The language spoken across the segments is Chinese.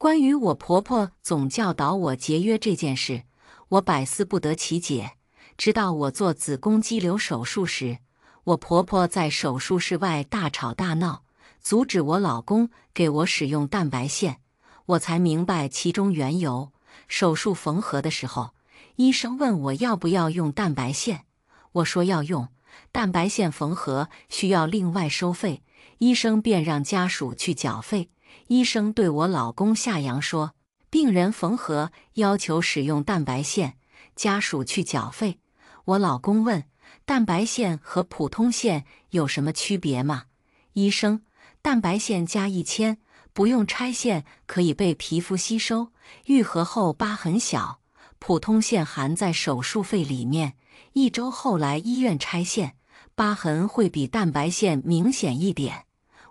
关于我婆婆总教导我节约这件事，我百思不得其解。直到我做子宫肌瘤手术时，我婆婆在手术室外大吵大闹，阻止我老公给我使用蛋白线，我才明白其中缘由。手术缝合的时候，医生问我要不要用蛋白线，我说要用。蛋白线缝合需要另外收费，医生便让家属去缴费。医生对我老公夏阳说，病人缝合要求使用蛋白线，家属去缴费。我老公问，蛋白线和普通线有什么区别吗？医生，蛋白线加1000，不用拆线可以被皮肤吸收，愈合后疤痕小。普通线含在手术费里面，1周后来医院拆线，疤痕会比蛋白线明显一点。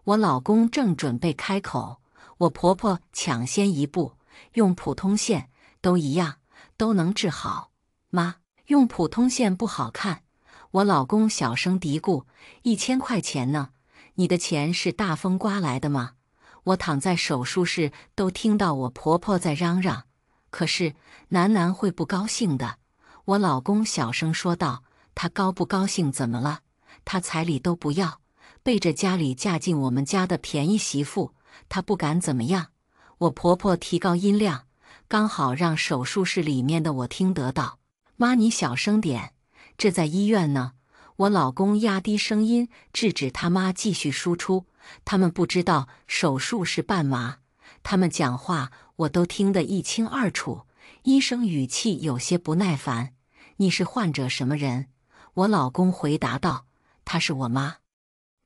我老公正准备开口，我婆婆抢先一步，用普通线都一样，都能治好。妈，用普通线不好看。我老公小声嘀咕，1000块钱呢？你的钱是大风刮来的吗？我躺在手术室都听到我婆婆在嚷嚷。可是楠会不高兴的，我老公小声说道，他高不高兴怎么了？他彩礼都不要，背着家里嫁进我们家的便宜媳妇，他不敢怎么样。我婆婆提高音量，刚好让手术室里面的我听得到。妈，你小声点，这在医院呢。我老公压低声音制止他妈继续输出，他们不知道手术是半麻，他们讲话我都听得一清二楚。医生语气有些不耐烦，你是患者什么人？我老公回答道，她是我妈。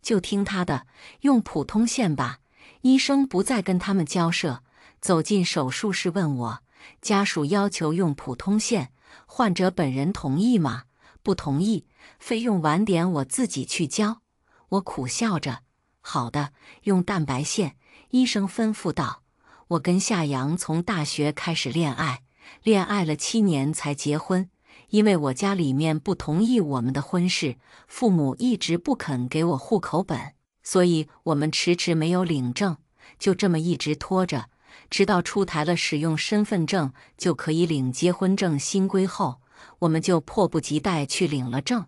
就听她的，用普通线吧。医生不再跟他们交涉，走进手术室问我，家属要求用普通线，患者本人同意吗？不同意，费用晚点我自己去交。我苦笑着，好的，用蛋白线。医生吩咐道。我跟夏阳从大学开始恋爱，恋爱了7年才结婚。因为我家里面不同意我们的婚事，父母一直不肯给我户口本，所以我们迟迟没有领证，就这么一直拖着，直到出台了使用身份证就可以领结婚证新规后，我们就迫不及待去领了证。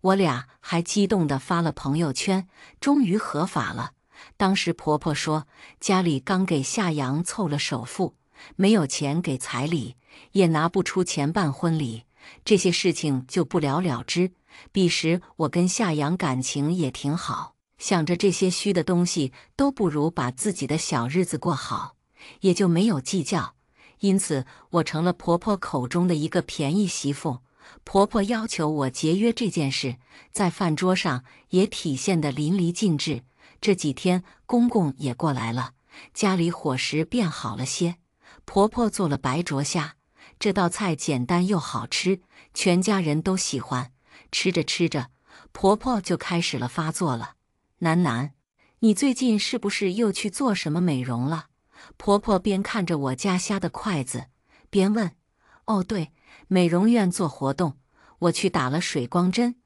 我俩还激动地发了朋友圈，终于合法了。当时婆婆说，家里刚给夏阳凑了首付，没有钱给彩礼，也拿不出钱办婚礼，这些事情就不了了之。彼时我跟夏阳感情也挺好，想着这些虚的东西都不如把自己的小日子过好，也就没有计较。因此我成了婆婆口中的一个便宜媳妇。婆婆要求我节约这件事，在饭桌上也体现得淋漓尽致。这几天公公也过来了，家里伙食变好了些。婆婆做了白灼虾，这道菜简单又好吃，全家人都喜欢。吃着吃着，婆婆就开始了发作了。楠，你最近是不是又去做什么美容了？婆婆边看着我夹虾的筷子，边问。哦对，美容院做活动，我去打了水光针。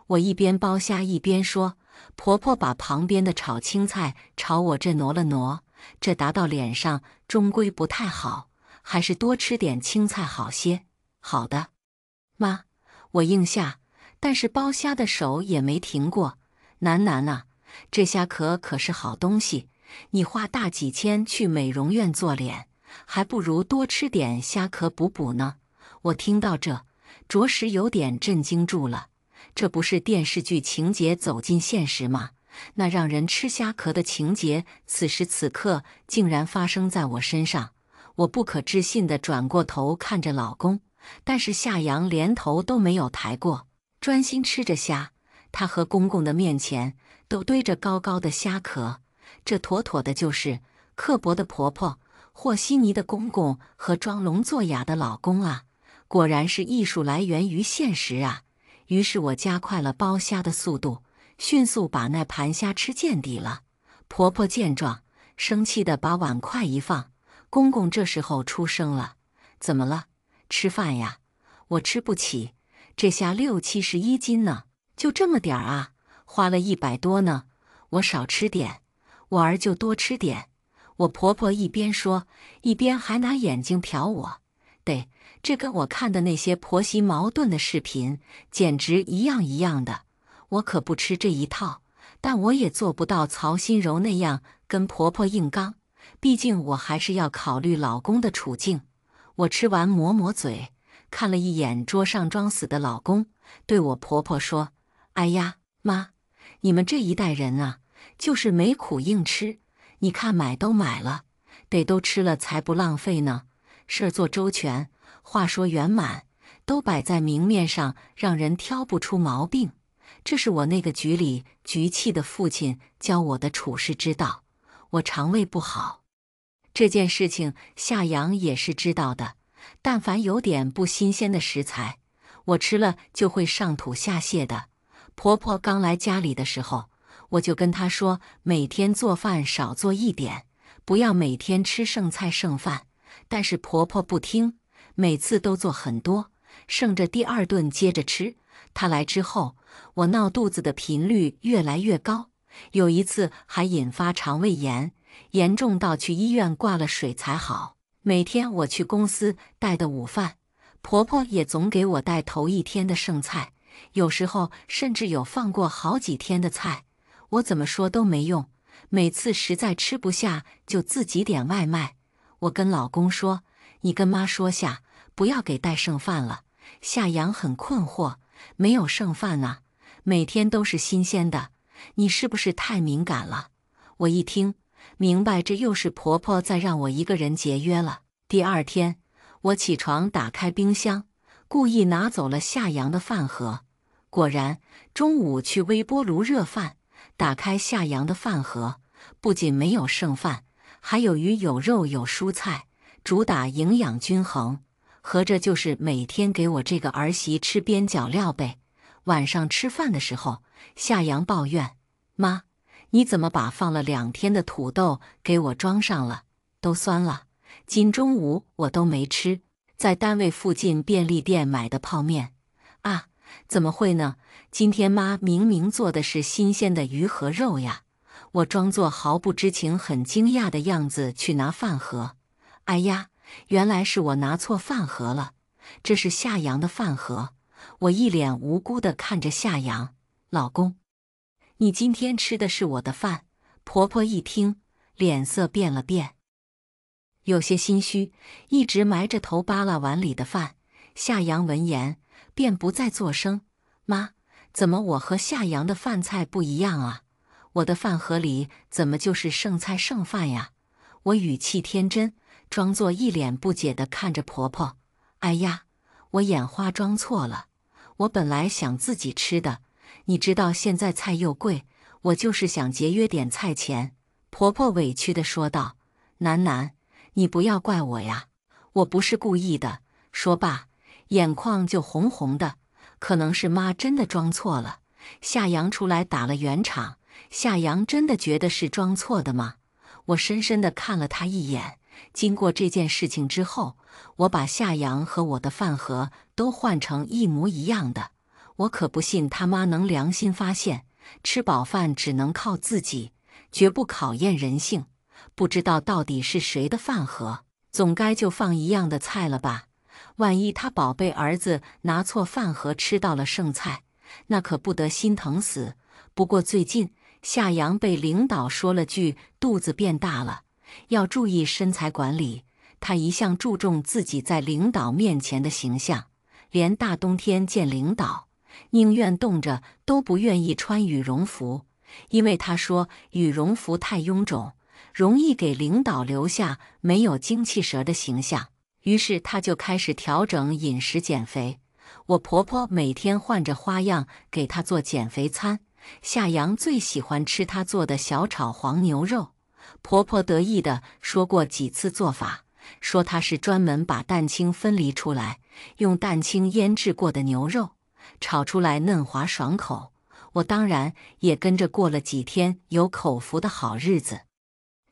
我一边剥虾一边说。婆婆把旁边的炒青菜朝我这挪了挪，这打到脸上终归不太好，还是多吃点青菜好些。好的，妈，我应下，但是剥虾的手也没停过。楠啊，这虾壳可是好东西，你花大几千去美容院做脸，还不如多吃点虾壳补补呢。我听到这，着实有点震惊住了。这不是电视剧情节走进现实吗？那让人吃虾壳的情节，此时此刻竟然发生在我身上。我不可置信地转过头看着老公，但是夏阳连头都没有抬过，专心吃着虾。他和公公的面前都堆着高高的虾壳，这妥妥的就是刻薄的婆婆、和稀泥的公公和装聋作哑的老公啊！果然是艺术来源于现实啊！于是我加快了剥虾的速度，迅速把那盘虾吃见底了。婆婆见状，生气地把碗筷一放。公公这时候出声了：“怎么了？吃饭呀？我吃不起，这虾60-71斤呢，就这么点儿啊，花了100多呢。我少吃点，我儿就多吃点。”我婆婆一边说，一边还拿眼睛瞟我。对，这跟我看的那些婆媳矛盾的视频简直一样一样的。我可不吃这一套，但我也做不到曹心柔那样跟婆婆硬刚，毕竟我还是要考虑老公的处境。我吃完抹抹嘴，看了一眼桌上装死的老公，对我婆婆说：“哎呀，妈，你们这一代人啊，就是没苦硬吃。你看买都买了，得都吃了才不浪费呢。事儿做周全，话说圆满，都摆在明面上，让人挑不出毛病。这是我那个局里局气的父亲教我的处世之道。我肠胃不好，这件事情夏阳也是知道的。但凡有点不新鲜的食材，我吃了就会上吐下泻的。婆婆刚来家里的时候，我就跟她说，每天做饭少做一点，不要每天吃剩菜剩饭。但是婆婆不听，每次都做很多，剩着第二顿接着吃。她来之后，我闹肚子的频率越来越高，有一次还引发肠胃炎，严重到去医院挂了水才好。每天我去公司带的午饭，婆婆也总给我带头一天的剩菜，有时候甚至有放过好几天的菜。我怎么说都没用，每次实在吃不下就自己点外卖。我跟老公说，你跟妈说下，不要给带剩饭了。夏阳很困惑，没有剩饭啊，每天都是新鲜的，你是不是太敏感了？我一听明白，这又是婆婆在让我一个人节约了。第二天，我起床打开冰箱，故意拿走了夏阳的饭盒。果然，中午去微波炉热饭，打开夏阳的饭盒，不仅没有剩饭，还有鱼有肉有蔬菜，主打营养均衡。合着就是每天给我这个儿媳吃边角料呗。晚上吃饭的时候，夏阳抱怨：“妈，你怎么把放了2天的土豆给我装上了？都酸了。今中午我都没吃，在单位附近便利店买的泡面。啊，怎么会呢？今天妈明明做的是新鲜的鱼和肉呀！”我装作毫不知情、很惊讶的样子去拿饭盒。哎呀，原来是我拿错饭盒了，这是夏阳的饭盒。我一脸无辜地看着夏阳，老公，你今天吃的是我的饭。婆婆一听，脸色变了变，有些心虚，一直埋着头扒拉碗里的饭。夏阳闻言，便不再作声。妈，怎么我和夏阳的饭菜不一样啊？我的饭盒里怎么就是剩菜剩饭呀？我语气天真，装作一脸不解地看着婆婆。哎呀，我眼花装错了，我本来想自己吃的，你知道现在菜又贵，我就是想节约点菜钱。婆婆委屈地说道。楠楠，你不要怪我呀，我不是故意的。说罢，眼眶就红红的，可能是妈真的装错了。夏阳出来打了圆场。夏阳真的觉得是装错的吗？我深深地看了他一眼。经过这件事情之后，我把夏阳和我的饭盒都换成一模一样的。我可不信他妈能良心发现，吃饱饭只能靠自己，绝不考验人性。不知道到底是谁的饭盒，总该就放一样的菜了吧？万一他宝贝儿子拿错饭盒吃到了剩菜，那可不得心疼死。不过最近夏阳被领导说了句肚子变大了，要注意身材管理。他一向注重自己在领导面前的形象，连大冬天见领导，宁愿冻着都不愿意穿羽绒服，因为他说羽绒服太臃肿，容易给领导留下没有精气神的形象。于是他就开始调整饮食减肥。我婆婆每天换着花样给他做减肥餐。夏阳最喜欢吃她做的小炒黄牛肉。婆婆得意地说过几次做法，说她是专门把蛋清分离出来，用蛋清腌制过的牛肉，炒出来嫩滑爽口。我当然也跟着过了几天有口福的好日子。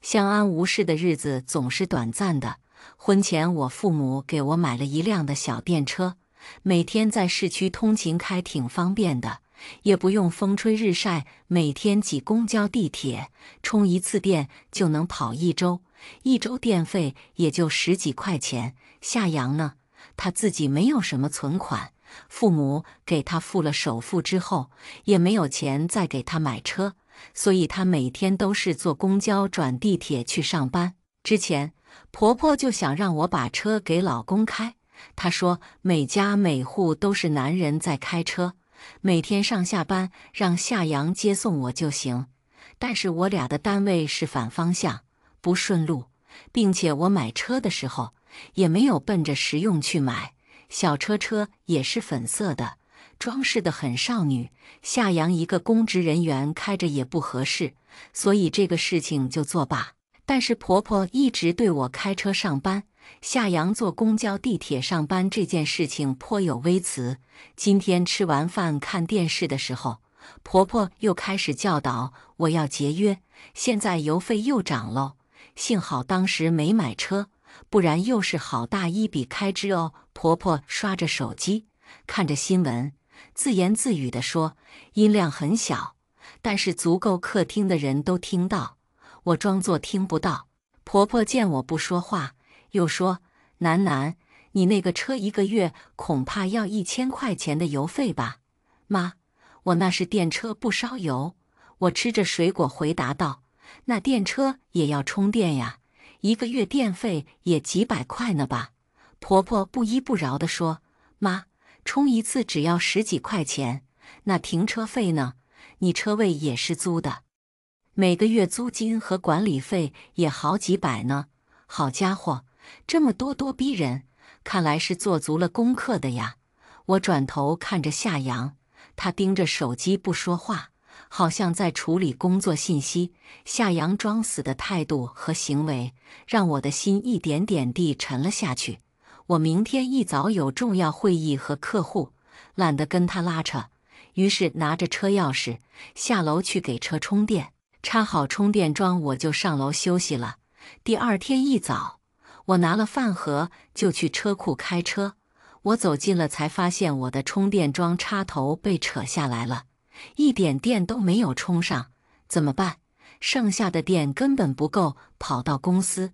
相安无事的日子总是短暂的。婚前我父母给我买了一辆的小电车，每天在市区通勤开挺方便的。也不用风吹日晒，每天挤公交地铁，充一次电就能跑1周，一周电费也就10几块钱。夏阳呢，他自己没有什么存款，父母给他付了首付之后，也没有钱再给他买车，所以他每天都是坐公交转地铁去上班。之前婆婆就想让我把车给老公开，她说每家每户都是男人在开车，每天上下班让夏阳接送我就行。但是我俩的单位是反方向，不顺路，并且我买车的时候也没有奔着实用去买，小车也是粉色的，装饰得很少女，夏阳一个公职人员开着也不合适，所以这个事情就作罢。但是婆婆一直对我开车上班，夏阳坐公交地铁上班这件事情颇有微词。今天吃完饭看电视的时候，婆婆又开始教导我要节约，现在油费又涨喽，幸好当时没买车，不然又是好大一笔开支哦。婆婆刷着手机，看着新闻，自言自语地说，音量很小，但是足够客厅的人都听到。我装作听不到。婆婆见我不说话，又说，楠，你那个车一个月恐怕要1000块钱的油费吧？妈，我那是电车不烧油。我吃着水果回答道，那电车也要充电呀，一个月电费也几百块呢吧？婆婆不依不饶地说，妈，充一次只要10几块钱，那停车费呢？你车位也是租的，每个月租金和管理费也好几百呢。好家伙，这么多逼人，看来是做足了功课的呀。我转头看着夏阳，他盯着手机不说话，好像在处理工作信息。夏阳装死的态度和行为，让我的心一点点地沉了下去。我明天一早有重要会议和客户，懒得跟他拉扯，于是拿着车钥匙下楼去给车充电。插好充电桩，我就上楼休息了。第二天一早，我拿了饭盒就去车库开车。我走近了才发现我的充电桩插头被扯下来了，一点电都没有充上，怎么办？剩下的电根本不够跑到公司。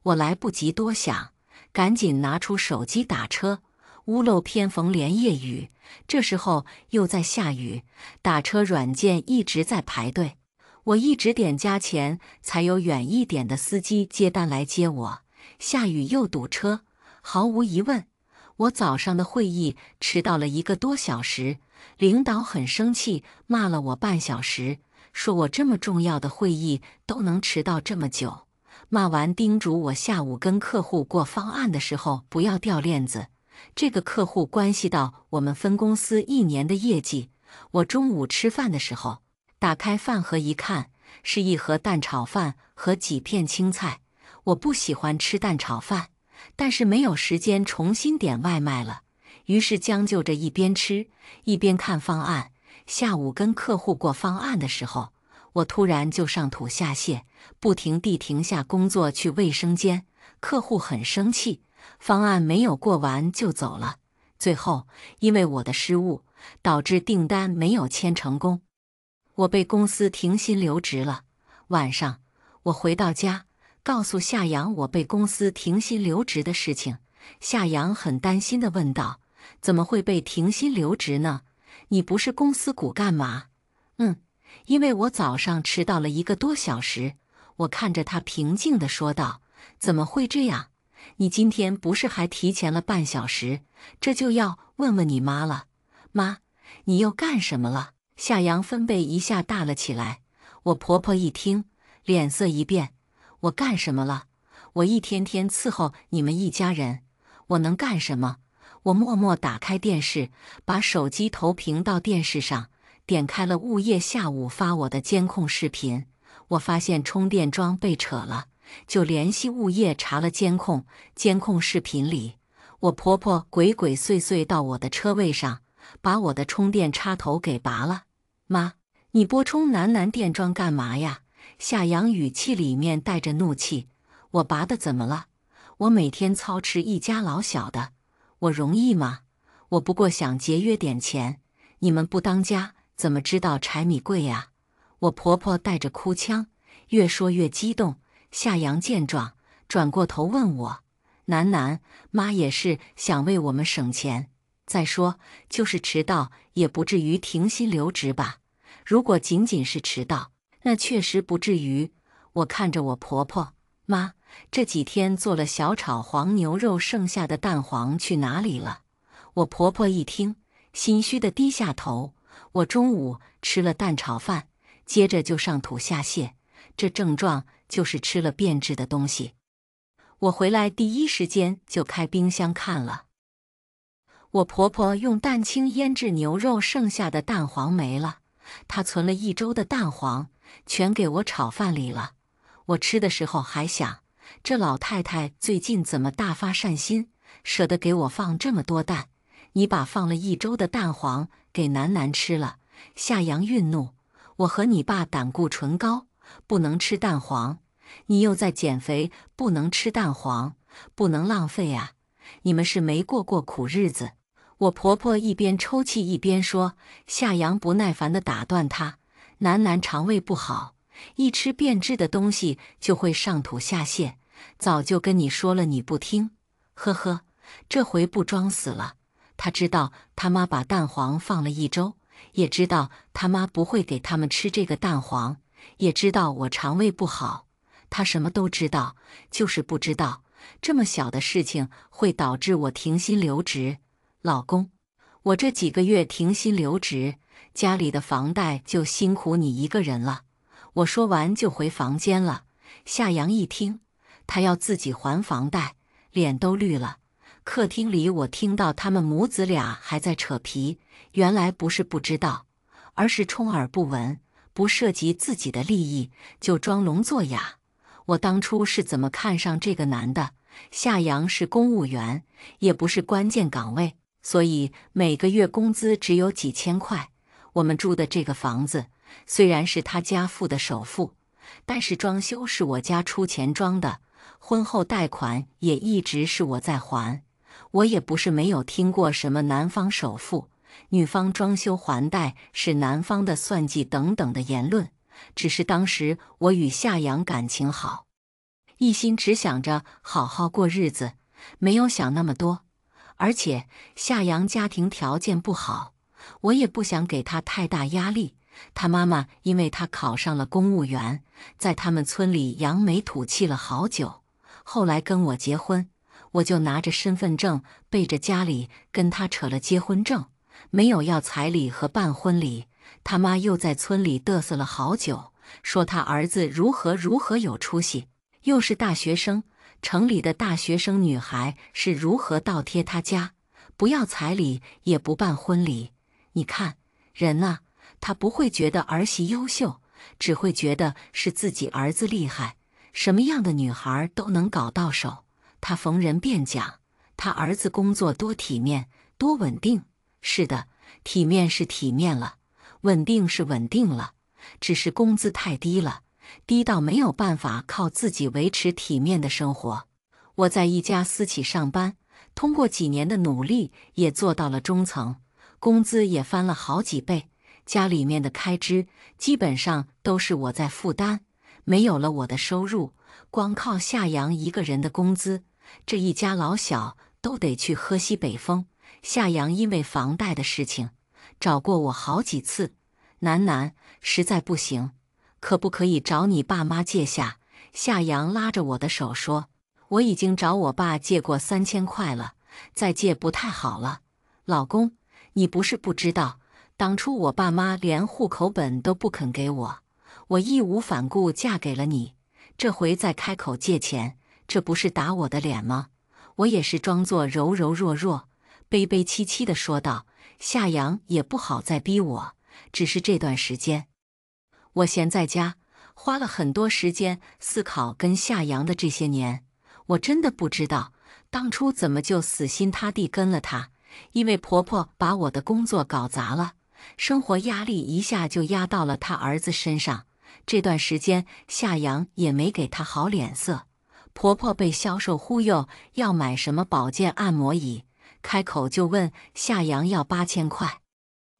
我来不及多想，赶紧拿出手机打车。屋漏偏逢连夜雨，这时候又在下雨，打车软件一直在排队。我一直点加钱，才有远一点的司机接单来接我。下雨又堵车，毫无疑问，我早上的会议迟到了1个多小时，领导很生气，骂了我半小时，说我这么重要的会议都能迟到这么久。骂完叮嘱我下午跟客户过方案的时候不要掉链子，这个客户关系到我们分公司1年的业绩。我中午吃饭的时候，打开饭盒一看，是一盒蛋炒饭和几片青菜。我不喜欢吃蛋炒饭，但是没有时间重新点外卖了，于是将就着一边吃一边看方案。下午跟客户过方案的时候，我突然就上吐下泻，不停地停下工作去卫生间。客户很生气，方案没有过完就走了。最后因为我的失误，导致订单没有签成功，我被公司停薪留职了。晚上我回到家，告诉夏阳我被公司停薪留职的事情。夏阳很担心地问道，怎么会被停薪留职呢？你不是公司骨干吗？因为我早上迟到了1个多小时。我看着他平静地说道，怎么会这样？你今天不是还提前了半小时？这就要问问你妈了。妈，你又干什么了？夏阳分贝一下大了起来。我婆婆一听，脸色一变，我干什么了？我一天天伺候你们一家人，我能干什么？我默默打开电视，把手机投屏到电视上，点开了物业下午发我的监控视频。我发现充电桩被扯了，就联系物业查了监控。监控视频里，我婆婆鬼鬼祟祟到我的车位上，把我的充电插头给拔了。妈，你拨充楠电桩干嘛呀？夏阳语气里面带着怒气。我拔的怎么了？我每天操持一家老小的，我容易吗？我不过想节约点钱，你们不当家，怎么知道柴米贵呀？我婆婆带着哭腔，越说越激动。夏阳见状，转过头问我：楠楠，妈也是想为我们省钱。再说，就是迟到也不至于停薪留职吧？如果仅仅是迟到，那确实不至于。我看着我婆婆，妈，这几天做了小炒黄牛肉，剩下的蛋黄去哪里了？我婆婆一听，心虚的低下头。我中午吃了蛋炒饭，接着就上吐下泻，这症状就是吃了变质的东西。我回来第一时间就开冰箱看了，我婆婆用蛋清腌制牛肉剩下的蛋黄没了，她存了1周的蛋黄，全给我炒饭里了。我吃的时候还想，这老太太最近怎么大发善心，舍得给我放这么多蛋？你把放了1周的蛋黄给楠楠吃了。夏阳愠怒，我和你爸胆固醇高，不能吃蛋黄，你又在减肥，不能吃蛋黄，不能浪费啊！你们是没过苦日子。我婆婆一边抽泣一边说。夏阳不耐烦地打断她：楠楠肠胃不好，一吃变质的东西就会上吐下泻，早就跟你说了，你不听。呵呵，这回不装死了。他知道他妈把蛋黄放了1周，也知道他妈不会给他们吃这个蛋黄，也知道我肠胃不好。他什么都知道，就是不知道这么小的事情会导致我停薪留职。老公，我这几个月停薪留职，家里的房贷就辛苦你一个人了。我说完就回房间了。夏阳一听，他要自己还房贷，脸都绿了。客厅里我听到他们母子俩还在扯皮，原来不是不知道，而是充耳不闻，不涉及自己的利益就装聋作哑。我当初是怎么看上这个男的？夏阳是公务员，也不是关键岗位，所以每个月工资只有几千块。我们住的这个房子虽然是他家付的首付，但是装修是我家出钱装的，婚后贷款也一直是我在还。我也不是没有听过什么男方首付，女方装修还贷是男方的算计等等的言论，只是当时我与夏阳感情好，一心只想着好好过日子，没有想那么多。而且夏阳家庭条件不好，我也不想给他太大压力。他妈妈因为他考上了公务员，在他们村里扬眉吐气了好久，后来跟我结婚，我就拿着身份证背着家里跟他扯了结婚证，没有要彩礼和办婚礼。他妈又在村里嘚瑟了好久，说他儿子如何有出息，又是大学生，城里的大学生女孩是如何倒贴他家，不要彩礼也不办婚礼。你看人啊，他不会觉得儿媳优秀，只会觉得是自己儿子厉害，什么样的女孩都能搞到手。他逢人便讲，他儿子工作多体面，多稳定。是的，体面是体面了，稳定是稳定了，只是工资太低了，低到没有办法靠自己维持体面的生活。我在一家私企上班，通过几年的努力也做到了中层，工资也翻了好几倍，家里面的开支基本上都是我在负担。没有了我的收入，光靠夏阳一个人的工资，这一家老小都得去喝西北风。夏阳因为房贷的事情找过我好几次，楠楠，实在不行，可不可以找你爸妈借下？夏阳拉着我的手说，我已经找我爸借过3000块了，再借不太好了。老公，你不是不知道，当初我爸妈连户口本都不肯给我，我义无反顾嫁给了你，这回再开口借钱，这不是打我的脸吗？我也是装作柔柔弱弱，悲悲戚戚地说道。夏阳也不好再逼我，只是这段时间我闲在家，花了很多时间思考跟夏阳的这些年，我真的不知道当初怎么就死心塌地跟了他。因为婆婆把我的工作搞砸了，生活压力一下就压到了他儿子身上。这段时间夏阳也没给他好脸色，婆婆被销售忽悠要买什么保健按摩椅，开口就问夏阳要8000块，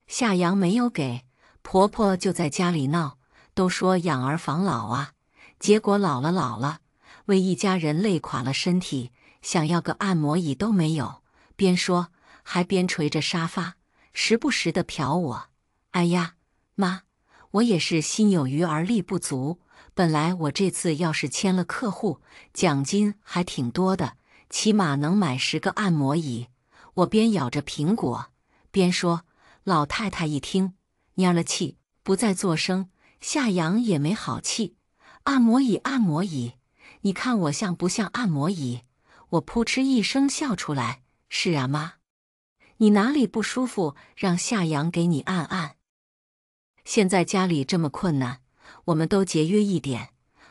夏阳没有给，婆婆就在家里闹，都说养儿防老啊，结果老了，为一家人累垮了身体，想要个按摩椅都没有。边说还边捶着沙发，时不时地瞟我。哎呀，妈，我也是心有余而力不足。本来我这次要是签了客户，奖金还挺多的，起码能买10个按摩椅。我边咬着苹果边说。老太太一听，蔫了气，不再作声。夏阳也没好气，按摩椅，按摩椅，你看我像不像按摩椅？我扑哧一声笑出来。是啊，妈，你哪里不舒服，让夏阳给你按按。现在家里这么困难，我们都节约一点。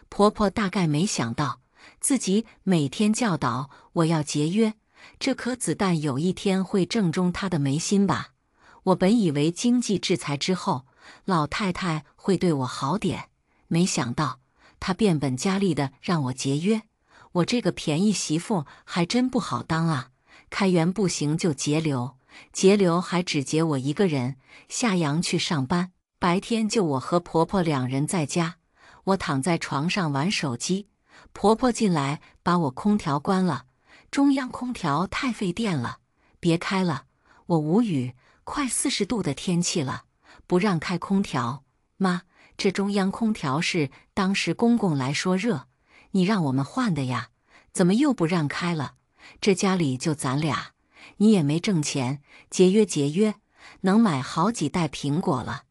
婆婆大概没想到，自己每天教导我要节约，这颗子弹有一天会正中她的眉心吧。我本以为经济制裁之后，老太太会对我好点，没想到她变本加厉的让我节约。我这个便宜媳妇还真不好当啊！开源不行就节流，节流还只节我一个人。夏阳去上班，白天就我和婆婆2人在家。我躺在床上玩手机，婆婆进来把我空调关了。中央空调太费电了，别开了。我无语，快40度的天气了，不让开空调。妈，这中央空调是当时公公来说热，你让我们换的呀，怎么又不让开了？这家里就咱俩，你也没挣钱，节约节约，能买好几袋苹果了。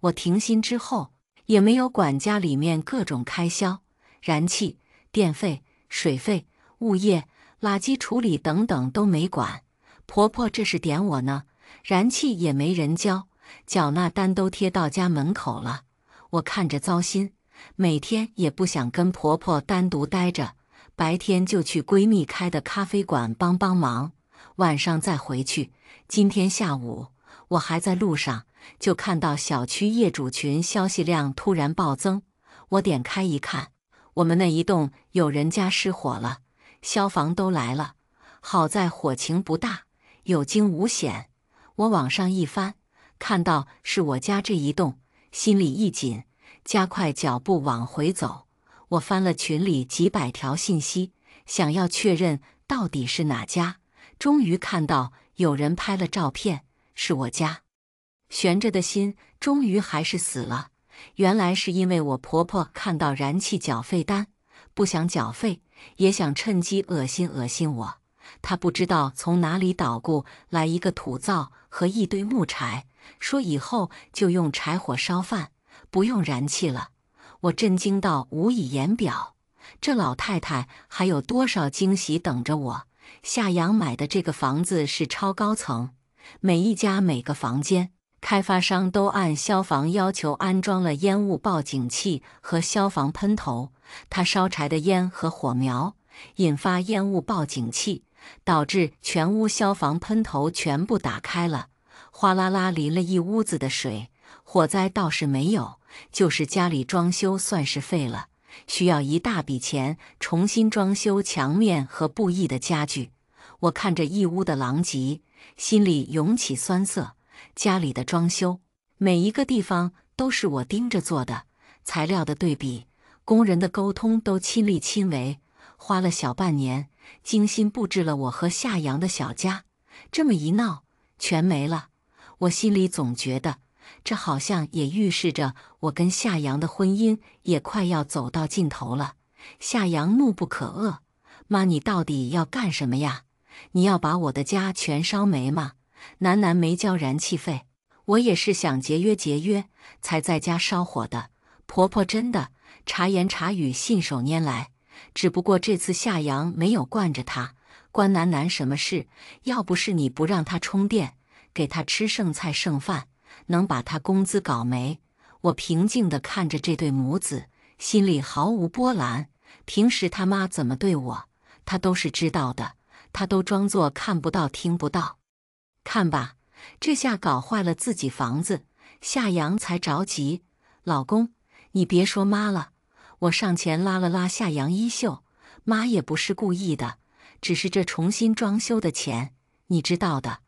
我停薪之后，也没有管家里面各种开销，燃气、电费、水费、物业、垃圾处理等等都没管。婆婆这是点我呢，燃气也没人交，缴纳单都贴到家门口了。我看着糟心，每天也不想跟婆婆单独待着，白天就去闺蜜开的咖啡馆帮帮忙，晚上再回去。今天下午我还在路上，就看到小区业主群消息量突然暴增。我点开一看，我们那一栋有人家失火了，消防都来了，好在火情不大，有惊无险。我往上一翻，看到是我家这一栋，心里一紧，加快脚步往回走。我翻了群里几百条信息，想要确认到底是哪家，终于看到有人拍了照片，是我家。悬着的心终于还是死了，原来是因为我婆婆看到燃气缴费单，不想缴费，也想趁机恶心恶心我。她不知道从哪里捣鼓来一个土灶和一堆木柴，说以后就用柴火烧饭，不用燃气了。我震惊到无以言表，这老太太还有多少惊喜等着我？夏阳买的这个房子是超高层，每一家每个房间，开发商都按消防要求安装了烟雾报警器和消防喷头。他烧柴的烟和火苗引发烟雾报警器，导致全屋消防喷头全部打开了，哗啦啦淋了一屋子的水。火灾倒是没有，就是家里装修算是废了，需要一大笔钱重新装修墙面和布艺的家具。我看着一屋的狼藉，心里涌起酸涩。家里的装修，每一个地方都是我盯着做的，材料的对比，工人的沟通都亲力亲为，花了小半年，精心布置了我和夏阳的小家。这么一闹，全没了。我心里总觉得，这好像也预示着我跟夏阳的婚姻也快要走到尽头了。夏阳怒不可遏：“妈，你到底要干什么呀？你要把我的家全烧没吗？楠楠没交燃气费，我也是想节约节约，才在家烧火的。婆婆真的茶言茶语信手拈来，只不过这次夏阳没有惯着她，关楠楠什么事？要不是你不让她充电，给她吃剩菜剩饭，能把她工资搞没？”我平静地看着这对母子，心里毫无波澜。平时他妈怎么对我，她都是知道的，她都装作看不到听不到。看吧，这下搞坏了自己房子，夏阳才着急：“老公，你别说妈了。”我上前拉了拉夏阳衣袖：“妈也不是故意的，只是这重新装修的钱，你知道的，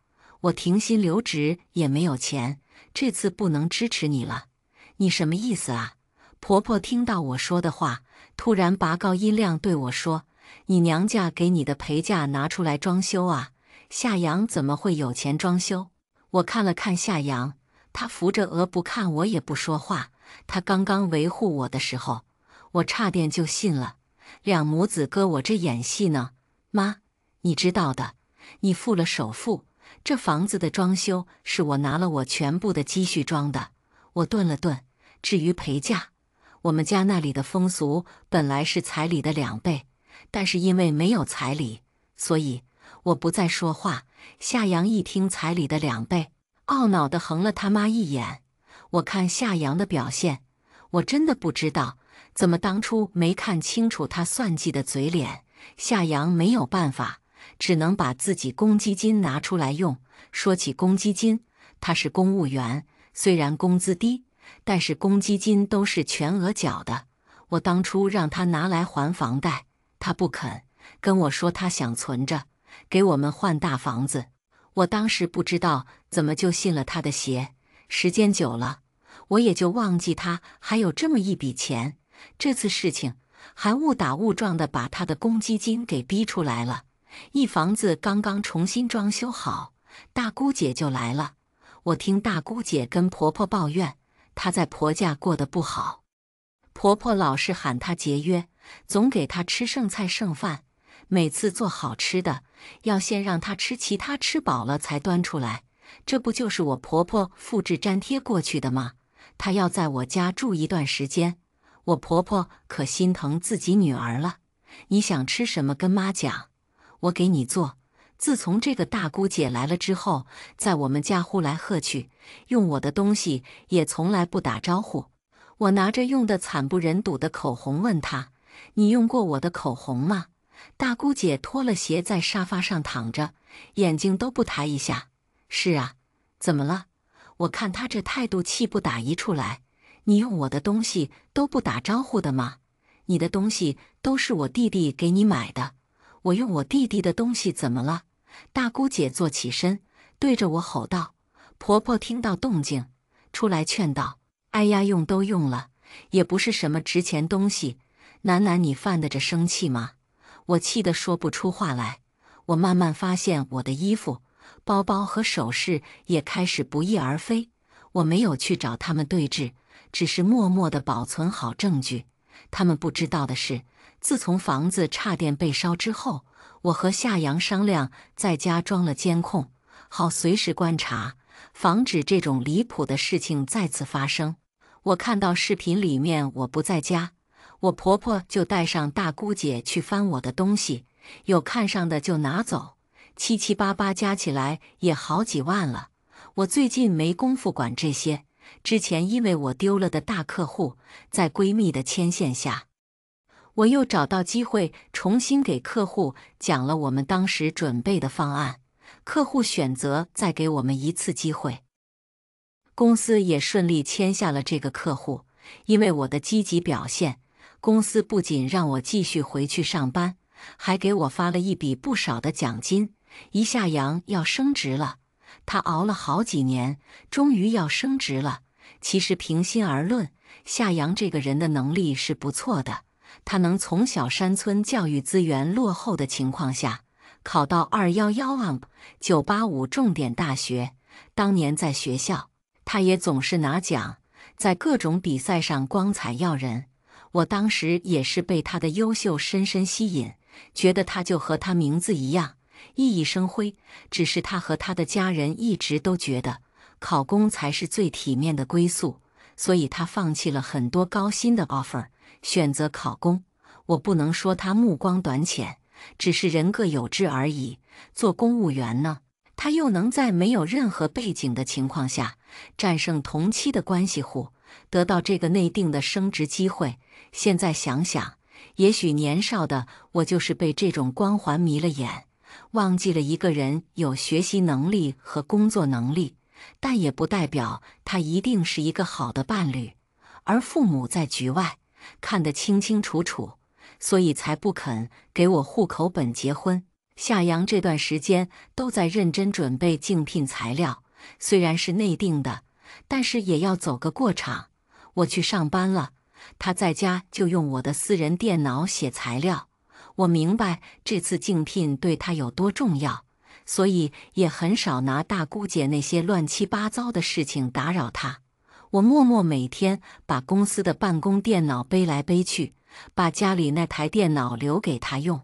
我停薪留职也没有钱，这次不能支持你了。”“你什么意思啊？”婆婆听到我说的话，突然拔高音量对我说：“你娘家给你的陪嫁拿出来装修啊？夏阳怎么会有钱装修？”我看了看夏阳，他扶着额不看我也不说话。他刚刚维护我的时候，我差点就信了。两母子搁我这演戏呢。妈，你知道的，你付了首付，这房子的装修是我拿了我全部的积蓄装的。我顿了顿，至于陪嫁，我们家那里的风俗本来是彩礼的2倍，但是因为没有彩礼，所以我不再说话。夏阳一听彩礼的2倍，懊恼地横了他妈一眼。我看夏阳的表现，我真的不知道怎么当初没看清楚他算计的嘴脸。夏阳没有办法，只能把自己公积金拿出来用。说起公积金，他是公务员，虽然工资低，但是公积金都是全额缴的。我当初让他拿来还房贷，他不肯，跟我说他想存着，给我们换大房子。我当时不知道怎么就信了他的邪，时间久了，我也就忘记他还有这么一笔钱。这次事情还误打误撞地把他的公积金给逼出来了。一房子刚刚重新装修好，大姑姐就来了。我听大姑姐跟婆婆抱怨，她在婆家过得不好，婆婆老是喊她节约，总给她吃剩菜剩饭，每次做好吃的，要先让她吃其他吃饱了才端出来。这不就是我婆婆复制粘贴过去的吗？她要在我家住一段时间，我婆婆可心疼自己女儿了。你想吃什么跟妈讲，我给你做。自从这个大姑姐来了之后，在我们家呼来喝去，用我的东西也从来不打招呼。我拿着用的惨不忍睹的口红问她：“你用过我的口红吗？”大姑姐脱了鞋在沙发上躺着，眼睛都不抬一下。是啊，怎么了？我看她这态度气不打一处来。你用我的东西都不打招呼的吗？你的东西都是我弟弟给你买的，我用我弟弟的东西怎么了？大姑姐坐起身，对着我吼道。婆婆听到动静，出来劝道：“哎呀，用都用了，也不是什么值钱东西，楠楠你犯得着生气吗？”我气得说不出话来。我慢慢发现我的衣服、包包和首饰也开始不翼而飞。我没有去找他们对峙，只是默默地保存好证据。他们不知道的是，自从房子差点被烧之后，我和夏阳商量在家装了监控，好随时观察，防止这种离谱的事情再次发生。我看到视频里面我不在家，我婆婆就带上大姑姐去翻我的东西，有看上的就拿走，七七八八加起来也好几万了。我最近没工夫管这些，之前因为我丢了的大客户，在闺蜜的牵线下，我又找到机会重新给客户讲了我们当时准备的方案，客户选择再给我们一次机会。公司也顺利签下了这个客户，因为我的积极表现，公司不仅让我继续回去上班，还给我发了一笔不少的奖金。夏阳要升职了，他熬了好几年，终于要升职了。其实平心而论，夏阳这个人的能力是不错的，他能从小山村教育资源落后的情况下，考到211 985重点大学。当年在学校，他也总是拿奖，在各种比赛上光彩耀人。我当时也是被他的优秀深深吸引，觉得他就和他名字一样熠熠生辉。只是他和他的家人一直都觉得考公才是最体面的归宿，所以他放弃了很多高薪的 offer， 选择考公。我不能说他目光短浅，只是人各有志而已。做公务员呢，他又能在没有任何背景的情况下战胜同期的关系户，得到这个内定的升职机会。现在想想，也许年少的我就是被这种光环迷了眼，忘记了一个人有学习能力和工作能力，但也不代表他一定是一个好的伴侣。而父母在局外看得清清楚楚，所以才不肯给我户口本结婚。夏阳这段时间都在认真准备竞聘材料，虽然是内定的，但是也要走个过场。我去上班了，他在家就用我的私人电脑写材料。我明白这次竞聘对他有多重要，所以也很少拿大姑姐那些乱七八糟的事情打扰他。我默默每天把公司的办公电脑背来背去，把家里那台电脑留给他用。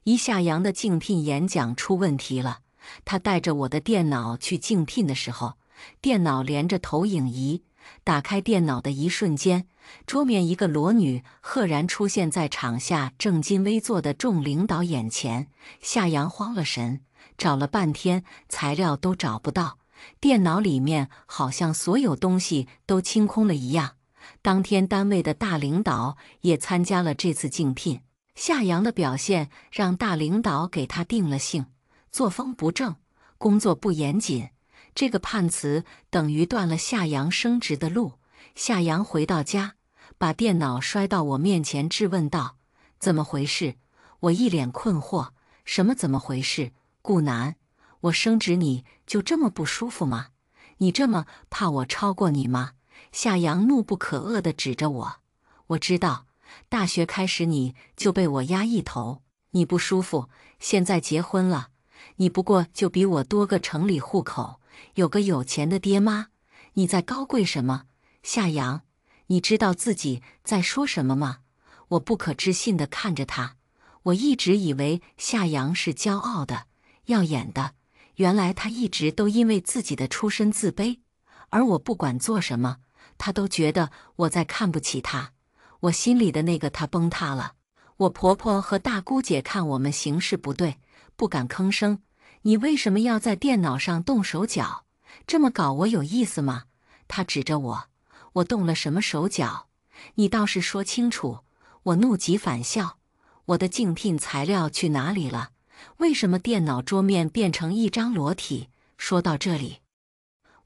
一夏阳的竞聘演讲出问题了，他带着我的电脑去竞聘的时候，电脑连着投影仪，打开电脑的一瞬间，桌面一个裸女赫然出现在场下正襟危坐的众领导眼前。夏阳慌了神，找了半天材料都找不到，电脑里面好像所有东西都清空了一样。当天单位的大领导也参加了这次竞聘，夏阳的表现让大领导给他定了性：作风不正，工作不严谨。这个判词等于断了夏阳升职的路。夏阳回到家，把电脑摔到我面前，质问道：“怎么回事？”我一脸困惑：“什么怎么回事？顾南，我升职你就这么不舒服吗？你这么怕我超过你吗？”夏阳怒不可遏地指着我：“我知道，大学开始你就被我压一头，你不舒服，现在结婚了，你不过就比我多个城里户口，有个有钱的爹妈，你在高贵什么？夏阳，你知道自己在说什么吗？”我不可置信地看着他，我一直以为夏阳是骄傲的、耀眼的，原来他一直都因为自己的出身自卑，而我不管做什么，他都觉得我在看不起他。我心里的那个他崩塌了。我婆婆和大姑姐看我们形势不对，不敢吭声。你为什么要在电脑上动手脚？这么搞我有意思吗？她指着我，我动了什么手脚？你倒是说清楚。我怒极反笑，我的竞聘材料去哪里了？为什么电脑桌面变成一张裸体？说到这里，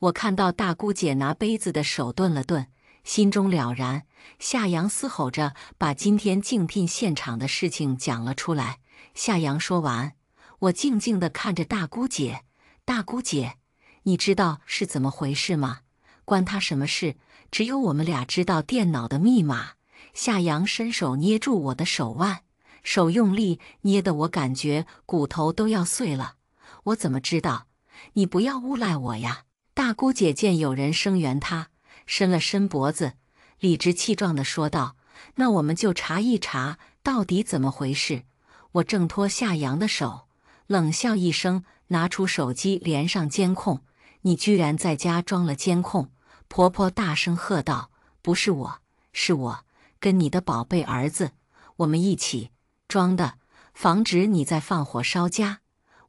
我看到大姑姐拿杯子的手顿了顿，心中了然。夏阳嘶吼着把今天竞聘现场的事情讲了出来。夏阳说完，我静静地看着大姑姐：“大姑姐，你知道是怎么回事吗？关她什么事？只有我们俩知道电脑的密码。”夏阳伸手捏住我的手腕，手用力捏得我感觉骨头都要碎了。我怎么知道？你不要诬赖我呀！大姑姐见有人声援她，伸了伸脖子，理直气壮地说道：“那我们就查一查到底怎么回事。”我挣脱夏阳的手，冷笑一声，拿出手机连上监控。你居然在家装了监控！婆婆大声喝道：“不是我，是我跟你的宝贝儿子，我们一起装的，防止你再放火烧家。”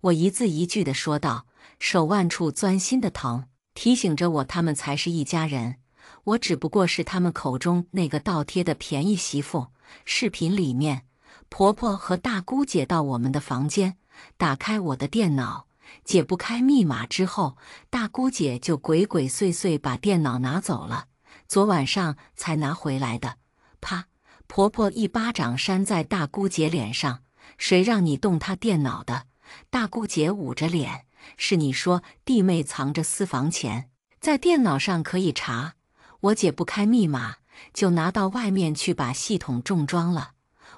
我一字一句地说道，手腕处钻心的疼，提醒着我他们才是一家人，我只不过是他们口中那个倒贴的便宜媳妇。视频里面，婆婆和大姑姐到我们的房间，打开我的电脑，解不开密码之后，大姑姐就鬼鬼祟祟把电脑拿走了，昨晚上才拿回来的。啪！婆婆一巴掌扇在大姑姐脸上：“谁让你动她电脑的？”大姑姐捂着脸：“是你说弟妹藏着私房钱，在电脑上可以查，我解不开密码，就拿到外面去把系统重装了。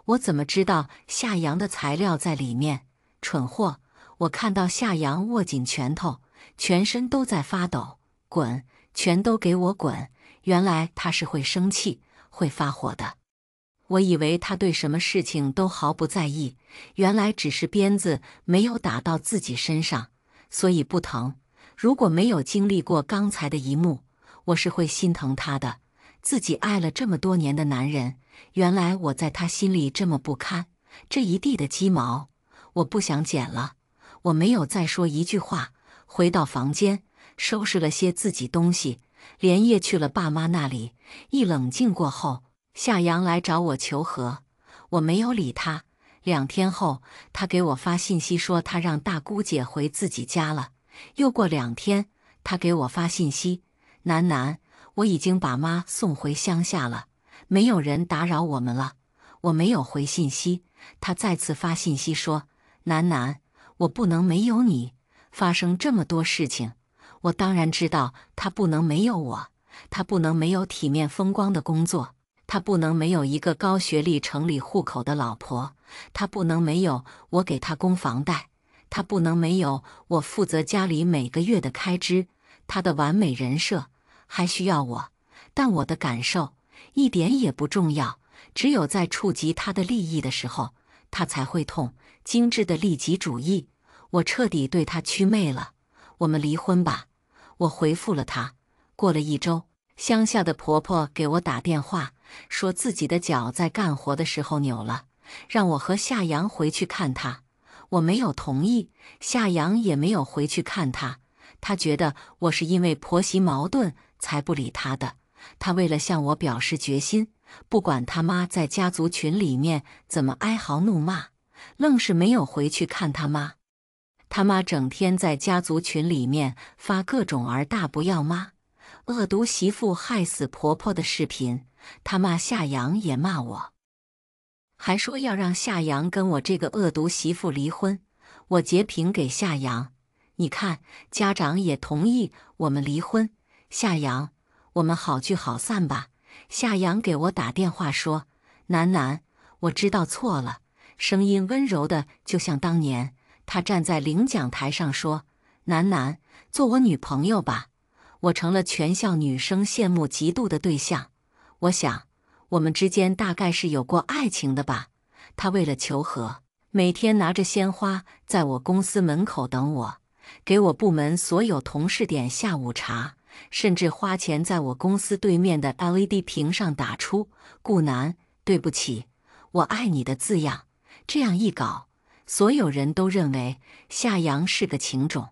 我怎么知道夏阳的材料在里面？蠢货！”我看到夏阳握紧拳头，全身都在发抖。滚！全都给我滚！原来他是会生气、会发火的。我以为他对什么事情都毫不在意，原来只是鞭子没有打到自己身上，所以不疼。如果没有经历过刚才的一幕，我是会心疼他的。自己爱了这么多年的男人，原来我在他心里这么不堪。这一地的鸡毛，我不想捡了。我没有再说一句话，回到房间，收拾了些自己东西，连夜去了爸妈那里。一冷静过后，夏阳来找我求和，我没有理他。2天后，他给我发信息说他让大姑姐回自己家了。又过2天，他给我发信息：“楠楠，我已经把妈送回乡下了，没有人打扰我们了。”我没有回信息，他再次发信息说：“楠楠，我不能没有你，发生这么多事情，我当然知道他不能没有我，他不能没有体面风光的工作。他不能没有一个高学历城里户口的老婆，他不能没有我给他供房贷，他不能没有我负责家里每个月的开支。他的完美人设还需要我，但我的感受一点也不重要。只有在触及他的利益的时候，他才会痛。精致的利己主义，我彻底对他祛魅了。我们离婚吧。我回复了他。过了1周，乡下的婆婆给我打电话，说自己的脚在干活的时候扭了，让我和夏阳回去看她。我没有同意，夏阳也没有回去看她。她觉得我是因为婆媳矛盾才不理她的。她为了向我表示决心，不管他妈在家族群里面怎么哀嚎怒骂，愣是没有回去看他妈。他妈整天在家族群里面发各种儿大不要妈、恶毒媳妇害死婆婆的视频，他骂夏阳也骂我，还说要让夏阳跟我这个恶毒媳妇离婚。我截屏给夏阳，你看，家长也同意我们离婚。夏阳，我们好聚好散吧。夏阳给我打电话说，楠楠，我知道错了，声音温柔的就像当年。他站在领奖台上说，楠楠，做我女朋友吧。我成了全校女生羡慕嫉妒的对象。我想，我们之间大概是有过爱情的吧。他为了求和，每天拿着鲜花在我公司门口等我，给我部门所有同事点下午茶，甚至花钱在我公司对面的 LED 屏上打出顾南，对不起，我爱你的字样。这样一搞，所有人都认为夏阳是个情种，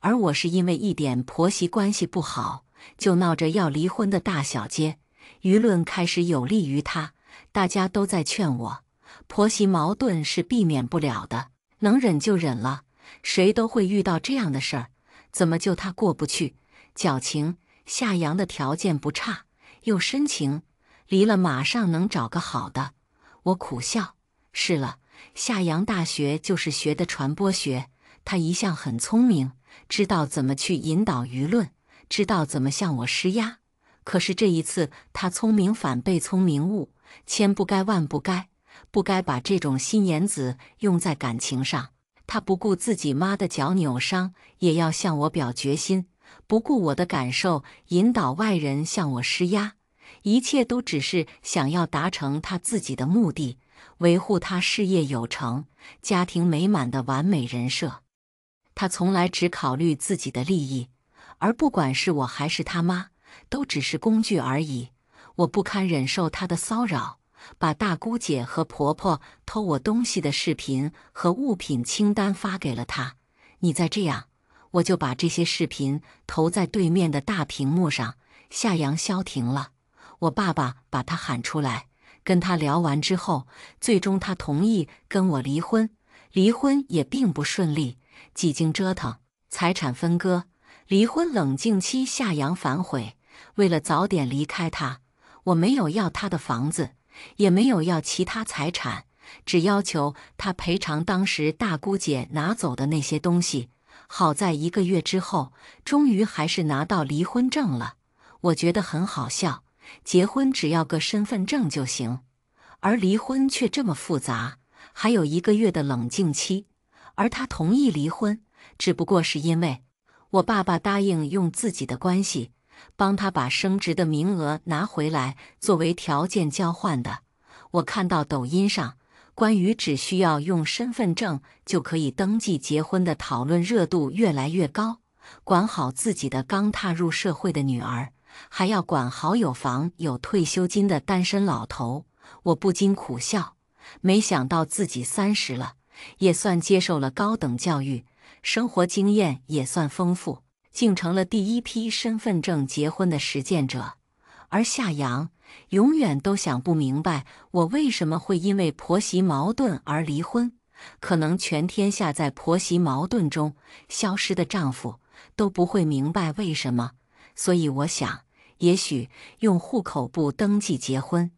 而我是因为一点婆媳关系不好，就闹着要离婚的大小街。舆论开始有利于他，大家都在劝我，婆媳矛盾是避免不了的，能忍就忍了，谁都会遇到这样的事儿，怎么就他过不去？矫情，夏阳的条件不差，又深情，离了马上能找个好的。我苦笑，是了，夏阳大学就是学的传播学，他一向很聪明，知道怎么去引导舆论，知道怎么向我施压。可是这一次，他聪明反被聪明误，千不该万不该，不该把这种心眼子用在感情上。他不顾自己妈的脚扭伤，也要向我表决心，不顾我的感受，引导外人向我施压，一切都只是想要达成他自己的目的，维护他事业有成、家庭美满的完美人设。他从来只考虑自己的利益，而不管是我还是他妈，都只是工具而已。我不堪忍受他的骚扰，把大姑姐和婆婆偷我东西的视频和物品清单发给了他。你再这样，我就把这些视频投在对面的大屏幕上。夏阳消停了，我爸爸把他喊出来，跟他聊完之后，最终他同意跟我离婚。离婚也并不顺利，几经折腾，财产分割，离婚冷静期，夏阳反悔。为了早点离开他，我没有要他的房子，也没有要其他财产，只要求他赔偿当时大姑姐拿走的那些东西。好在1个月之后，终于还是拿到离婚证了。我觉得很好笑，结婚只要个身份证就行，而离婚却这么复杂，还有1个月的冷静期。而他同意离婚，只不过是因为我爸爸答应用自己的关系帮他把升职的名额拿回来作为条件交换的。我看到抖音上关于只需要用身份证就可以登记结婚的讨论热度越来越高，管好自己的刚踏入社会的女儿，还要管好有房有退休金的单身老头，我不禁苦笑。没想到自己30了，也算接受了高等教育，生活经验也算丰富，竟成了第一批身份证结婚的实践者。而夏阳永远都想不明白，我为什么会因为婆媳矛盾而离婚。可能全天下在婆媳矛盾中消失的丈夫都不会明白为什么。所以我想，也许用户口簿登记结婚，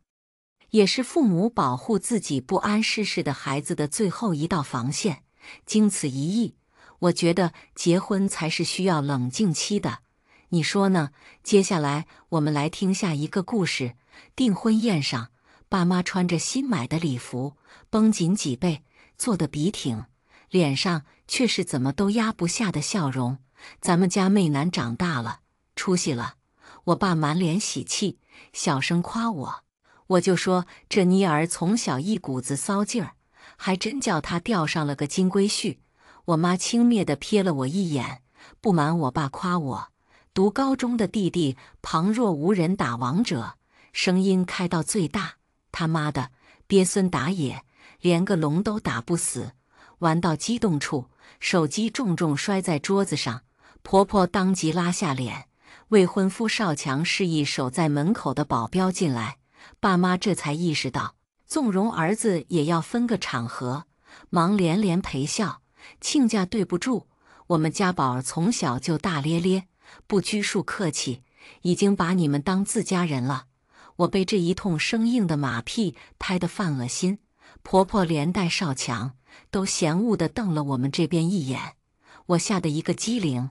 也是父母保护自己不谙世事的孩子的最后一道防线。经此一役，我觉得结婚才是需要冷静期的。你说呢？接下来我们来听下一个故事。订婚宴上，爸妈穿着新买的礼服，绷紧脊背，坐得笔挺，脸上却是怎么都压不下的笑容。咱们家媚男长大了，出息了。我爸满脸喜气，小声夸我。我就说这妮儿从小一股子骚劲儿，还真叫他钓上了个金龟婿。我妈轻蔑地瞥了我一眼，不瞒我爸夸我，读高中的弟弟旁若无人打王者，声音开到最大，他妈的，鳖孙打野，连个龙都打不死。玩到激动处，手机重重摔在桌子上，婆婆当即拉下脸。未婚夫少强示意守在门口的保镖进来，爸妈这才意识到，纵容儿子也要分个场合，忙连连陪笑。亲家对不住，我们家宝儿从小就大咧咧，不拘束客气，已经把你们当自家人了。我被这一通生硬的马屁拍得犯恶心，婆婆连带少强都嫌恶地瞪了我们这边一眼，我吓得一个机灵。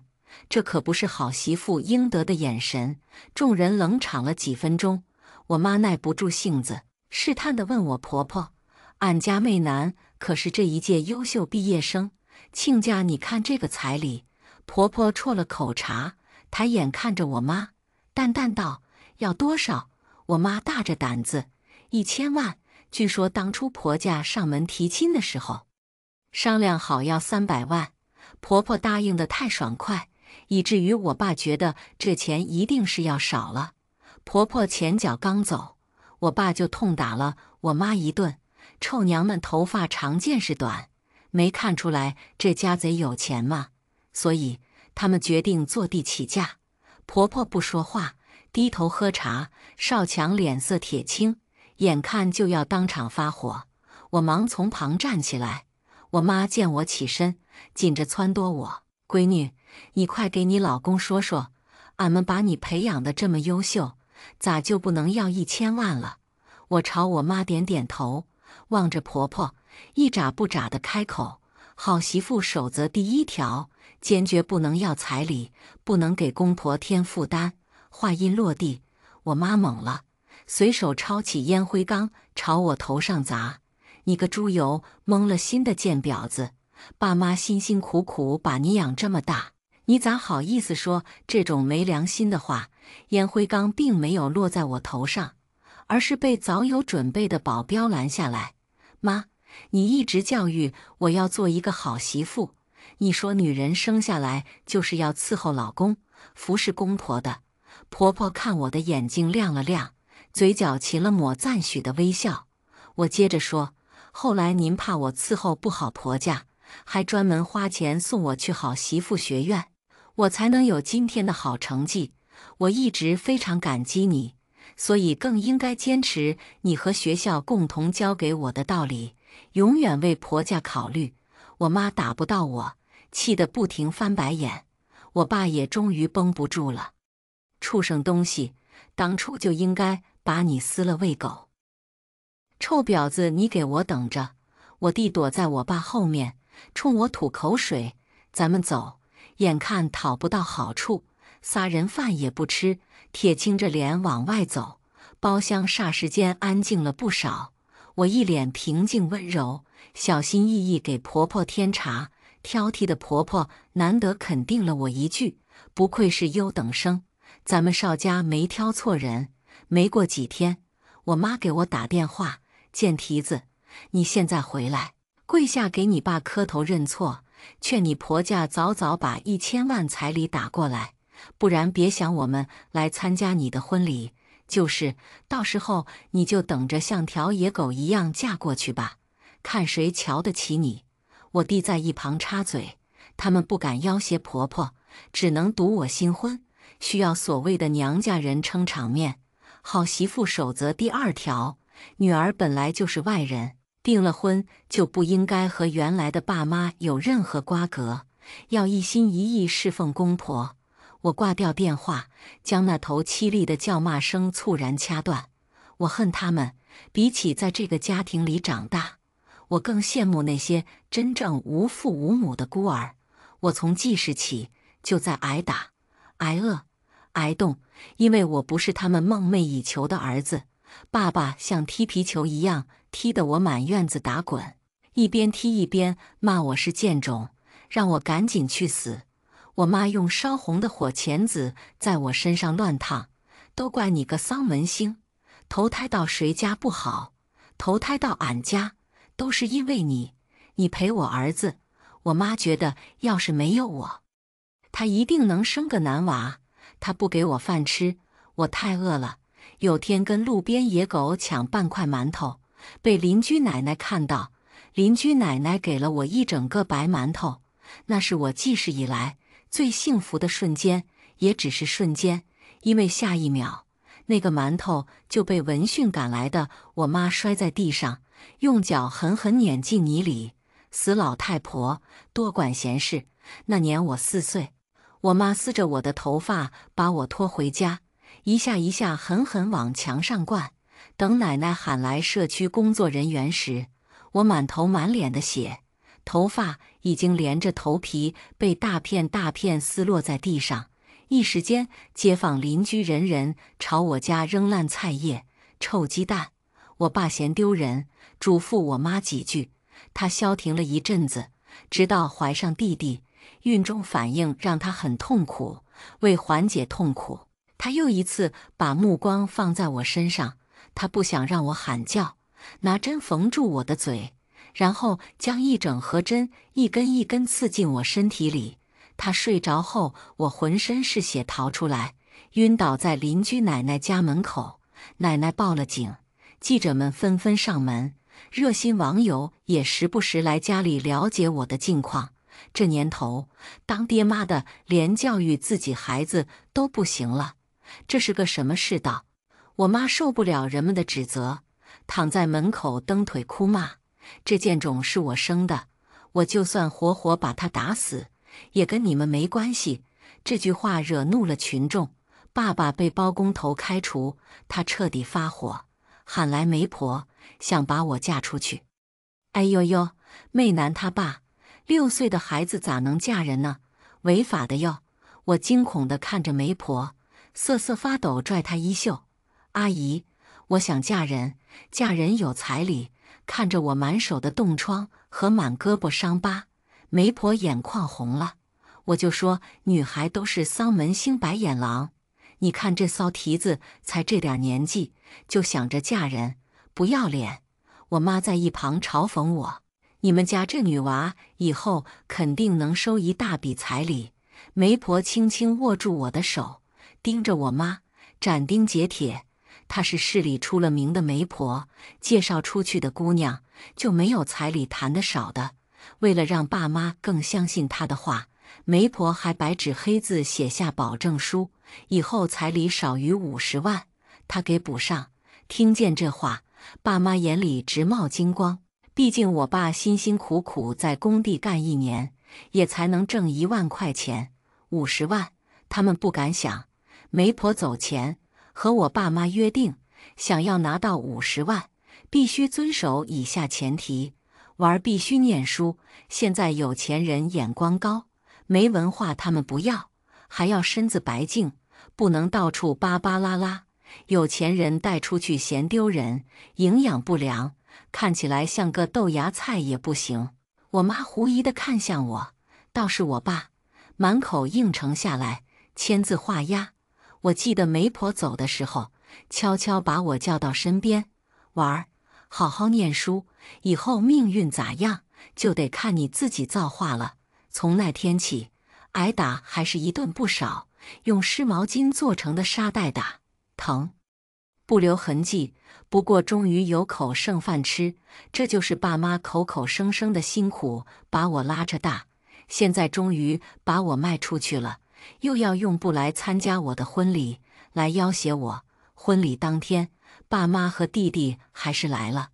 这可不是好媳妇应得的眼神。众人冷场了几分钟，我妈耐不住性子，试探地问我婆婆：“俺家媚男可是这一届优秀毕业生，亲家你看这个彩礼？”婆婆啜了口茶，抬眼看着我妈，淡淡道：“要多少？”我妈大着胆子：“1000万。据说当初婆家上门提亲的时候，商量好要300万。”婆婆答应得太爽快，以至于我爸觉得这钱一定是要少了。婆婆前脚刚走，我爸就痛打了我妈一顿。臭娘们头发长见识短，没看出来这家贼有钱吗？所以他们决定坐地起价。婆婆不说话，低头喝茶。少强脸色铁青，眼看就要当场发火，我忙从旁站起来。我妈见我起身，紧着撺掇我：“闺女，你快给你老公说说，俺们把你培养得这么优秀，咋就不能要1000万了？”我朝我妈点点头，望着婆婆，一眨不眨地开口：“好媳妇守则第1条，坚决不能要彩礼，不能给公婆添负担。”话音落地，我妈懵了，随手抄起烟灰缸朝我头上砸：“你个猪油蒙了心的贱婊子！爸妈辛辛苦苦把你养这么大，你咋好意思说这种没良心的话？”烟灰缸并没有落在我头上，而是被早有准备的保镖拦下来。“妈，你一直教育我要做一个好媳妇，你说女人生下来就是要伺候老公，服侍公婆的。”婆婆看我的眼睛亮了亮，嘴角噙了抹赞许的微笑。我接着说：“后来您怕我伺候不好婆家，还专门花钱送我去好媳妇学院，我才能有今天的好成绩。我一直非常感激你，所以更应该坚持你和学校共同教给我的道理，永远为婆家考虑。”我妈打不到我，气得不停翻白眼。我爸也终于绷不住了：“畜生东西，当初就应该把你撕了喂狗！臭婊子，你给我等着！”我弟躲在我爸后面，冲我吐口水：“咱们走！”眼看讨不到好处，仨人饭也不吃，铁青着脸往外走。包厢霎时间安静了不少。我一脸平静温柔，小心翼翼给婆婆添茶。挑剔的婆婆难得肯定了我一句：“不愧是优等生，咱们邵家没挑错人。”没过几天，我妈给我打电话：“贱蹄子，你现在回来，跪下给你爸磕头认错，劝你婆家早早把1000万彩礼打过来，不然别想我们来参加你的婚礼。就是到时候你就等着像条野狗一样嫁过去吧，看谁瞧得起你。”我弟在一旁插嘴：“他们不敢要挟婆婆，只能赌我新婚，需要所谓的娘家人撑场面。好媳妇守则第2条，女儿本来就是外人，订了婚就不应该和原来的爸妈有任何瓜葛，要一心一意侍奉公婆。”我挂掉电话，将那头凄厉的叫骂声猝然掐断。我恨他们，比起在这个家庭里长大，我更羡慕那些真正无父无母的孤儿。我从记事起就在挨打、挨饿，挨冻，因为我不是他们梦寐以求的儿子。爸爸像踢皮球一样踢得我满院子打滚，一边踢一边骂我是贱种，让我赶紧去死。我妈用烧红的火钳子在我身上乱烫，都怪你个丧门星，投胎到谁家不好，投胎到俺家都是因为你，你陪我儿子。我妈觉得要是没有我，她一定能生个男娃。她不给我饭吃，我太饿了。有天跟路边野狗抢半块馒头，被邻居奶奶看到，邻居奶奶给了我一整个白馒头。那是我记事以来最幸福的瞬间，也只是瞬间，因为下一秒，那个馒头就被闻讯赶来的我妈摔在地上，用脚狠狠碾进泥里。死老太婆，多管闲事。那年我4岁，我妈撕着我的头发把我拖回家，一下一下狠狠往墙上灌。等奶奶喊来社区工作人员时，我满头满脸的血，头发已经连着头皮被大片大片撕落在地上。一时间，街坊邻居人人朝我家扔烂菜叶、臭鸡蛋。我爸嫌丢人，嘱咐我妈几句，她消停了一阵子，直到怀上弟弟，孕中反应让她很痛苦。为缓解痛苦，她又一次把目光放在我身上。她不想让我喊叫，拿针缝住我的嘴，然后将一整盒针一根一根刺进我身体里。她睡着后，我浑身是血逃出来，晕倒在邻居奶奶家门口。奶奶报了警，记者们纷纷上门，热心网友也时不时来家里了解我的近况。这年头，当爹妈的连教育自己孩子都不行了，这是个什么世道？我妈受不了人们的指责，躺在门口蹬腿哭骂：“这贱种是我生的，我就算活活把他打死，也跟你们没关系。”这句话惹怒了群众，爸爸被包工头开除，他彻底发火，喊来媒婆，想把我嫁出去。哎呦呦，媚男他爸，6岁的孩子咋能嫁人呢？违法的哟！我惊恐地看着媒婆，瑟瑟发抖，拽她衣袖：“阿姨，我想嫁人，嫁人有彩礼。”看着我满手的冻疮和满胳膊伤疤，媒婆眼眶红了。我就说，女孩都是丧门星白眼狼，你看这骚蹄子才这点年纪，就想着嫁人，不要脸！我妈在一旁嘲讽我：“你们家这女娃以后肯定能收一大笔彩礼。”媒婆轻轻握住我的手，盯着我妈，斩钉截铁。她是市里出了名的媒婆，介绍出去的姑娘就没有彩礼谈得少的。为了让爸妈更相信她的话，媒婆还白纸黑字写下保证书，以后彩礼少于50万，她给补上。听见这话，爸妈眼里直冒金光。毕竟我爸辛辛苦苦在工地干1年，也才能挣1万块钱，50万他们不敢想。媒婆走前和我爸妈约定，想要拿到50万，必须遵守以下前提：玩必须念书，现在有钱人眼光高，没文化他们不要，还要身子白净，不能到处巴巴拉拉，有钱人带出去嫌丢人，营养不良，看起来像个豆芽菜也不行。我妈狐疑地看向我，倒是我爸满口应承下来，签字画押。我记得媒婆走的时候，悄悄把我叫到身边：“娃儿，好好念书，以后命运咋样，就得看你自己造化了。”从那天起，挨打还是一顿不少，用湿毛巾做成的沙袋打，疼，不留痕迹。不过终于有口剩饭吃，这就是爸妈口口声声的辛苦把我拉扯大。现在终于把我卖出去了，又要用不来参加我的婚礼，来要挟我。婚礼当天，爸妈和弟弟还是来了，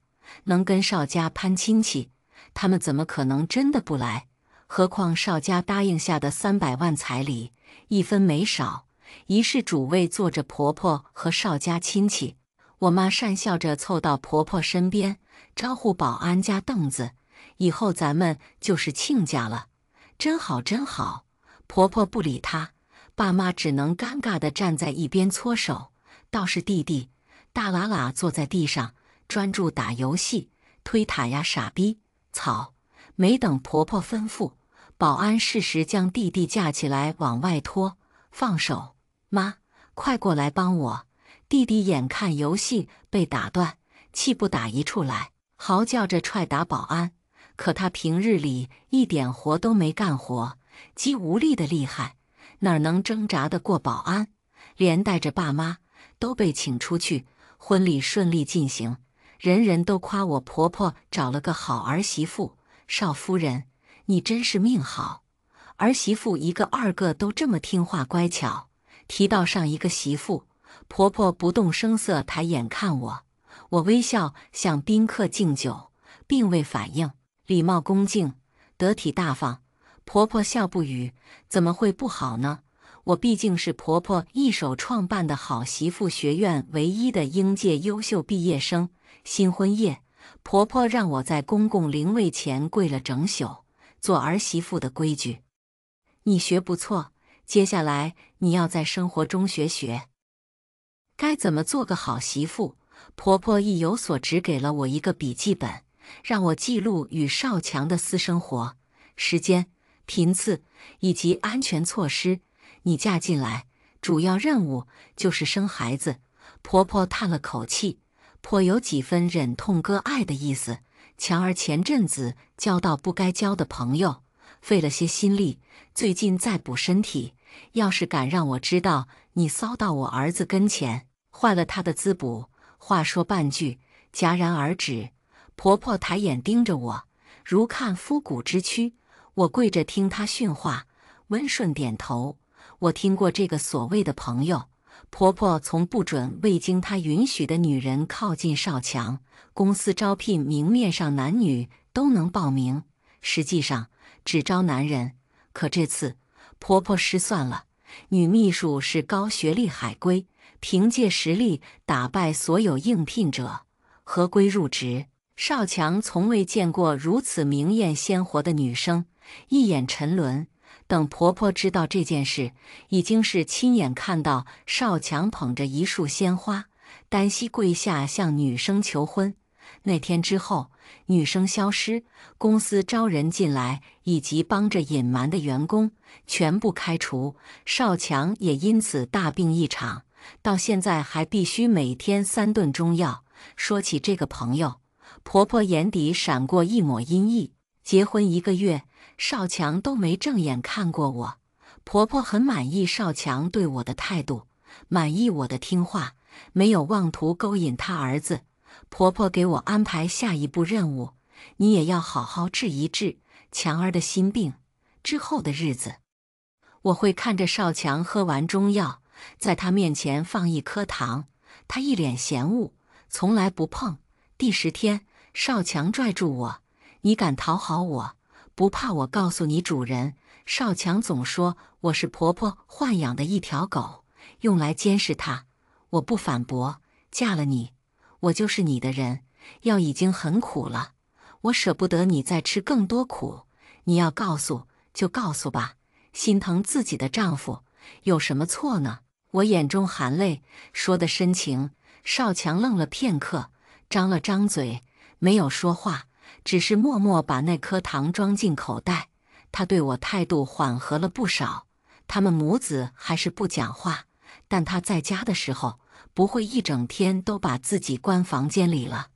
能跟邵家攀亲戚，他们怎么可能真的不来？何况邵家答应下的300万彩礼，一分没少。仪式主位坐着婆婆和邵家亲戚，我妈讪笑着凑到婆婆身边，招呼保安加凳子：“以后咱们就是亲家了。”真好真好。婆婆不理她，爸妈只能尴尬地站在一边搓手。倒是弟弟，大喇喇坐在地上，专注打游戏，推塔呀傻逼！操！没等婆婆吩咐，保安适时将弟弟架起来往外拖。放手！妈，快过来帮我！弟弟眼看游戏被打断，气不打一处来，嚎叫着踹打保安。可他平日里一点活都没干活，肌无力的厉害，哪能挣扎得过保安？连带着爸妈都被请出去。婚礼顺利进行，人人都夸我婆婆找了个好儿媳妇。少夫人，你真是命好，儿媳妇一个二个都这么听话乖巧。提到上一个媳妇，婆婆不动声色抬眼看我，我微笑向宾客敬酒，并未反应，礼貌恭敬，得体大方。婆婆笑不语，怎么会不好呢？我毕竟是婆婆一手创办的好媳妇学院唯一的应届优秀毕业生。新婚夜，婆婆让我在公公灵位前跪了整宿，做儿媳妇的规矩。你学不错，接下来你要在生活中学学，该怎么做个好媳妇。婆婆意有所指，给了我一个笔记本，让我记录与少强的私生活、时间、频次以及安全措施。你嫁进来，主要任务就是生孩子。婆婆叹了口气，颇有几分忍痛割爱的意思。强儿前阵子交到不该交的朋友，费了些心力，最近在补身体。要是敢让我知道你骚到我儿子跟前，坏了他的滋补。话说半句，戛然而止。婆婆抬眼盯着我，如看夫骨之躯。我跪着听她训话，温顺点头。我听过这个所谓的朋友，婆婆从不准未经她允许的女人靠近少强。公司招聘明面上男女都能报名，实际上只招男人。可这次婆婆失算了，女秘书是高学历海归，凭借实力打败所有应聘者，合规入职。少强从未见过如此明艳鲜活的女生，一眼沉沦。等婆婆知道这件事，已经是亲眼看到少强捧着一束鲜花，单膝跪下向女生求婚。那天之后，女生消失，公司招人进来以及帮着隐瞒的员工全部开除，少强也因此大病一场，到现在还必须每天3顿中药。说起这个朋友，婆婆眼底闪过一抹阴翳。结婚1个月，少强都没正眼看过我。婆婆很满意少强对我的态度，满意我的听话，没有妄图勾引他儿子。婆婆给我安排下一步任务，你也要好好治一治强儿的心病。之后的日子，我会看着少强喝完中药，在他面前放1颗糖，他一脸嫌恶，从来不碰。第10天，少强拽住我，你敢讨好我，不怕我告诉你主人。少强总说我是婆婆豢养的一条狗，用来监视他。我不反驳，嫁了你，我就是你的人。药已经很苦了，我舍不得你再吃更多苦。你要告诉就告诉吧，心疼自己的丈夫有什么错呢？我眼中含泪，说得深情。少强愣了片刻，张了张嘴，没有说话，只是默默把那颗糖装进口袋。他对我态度缓和了不少。他们母子还是不讲话，但他在家的时候不会一整天都把自己关房间里了。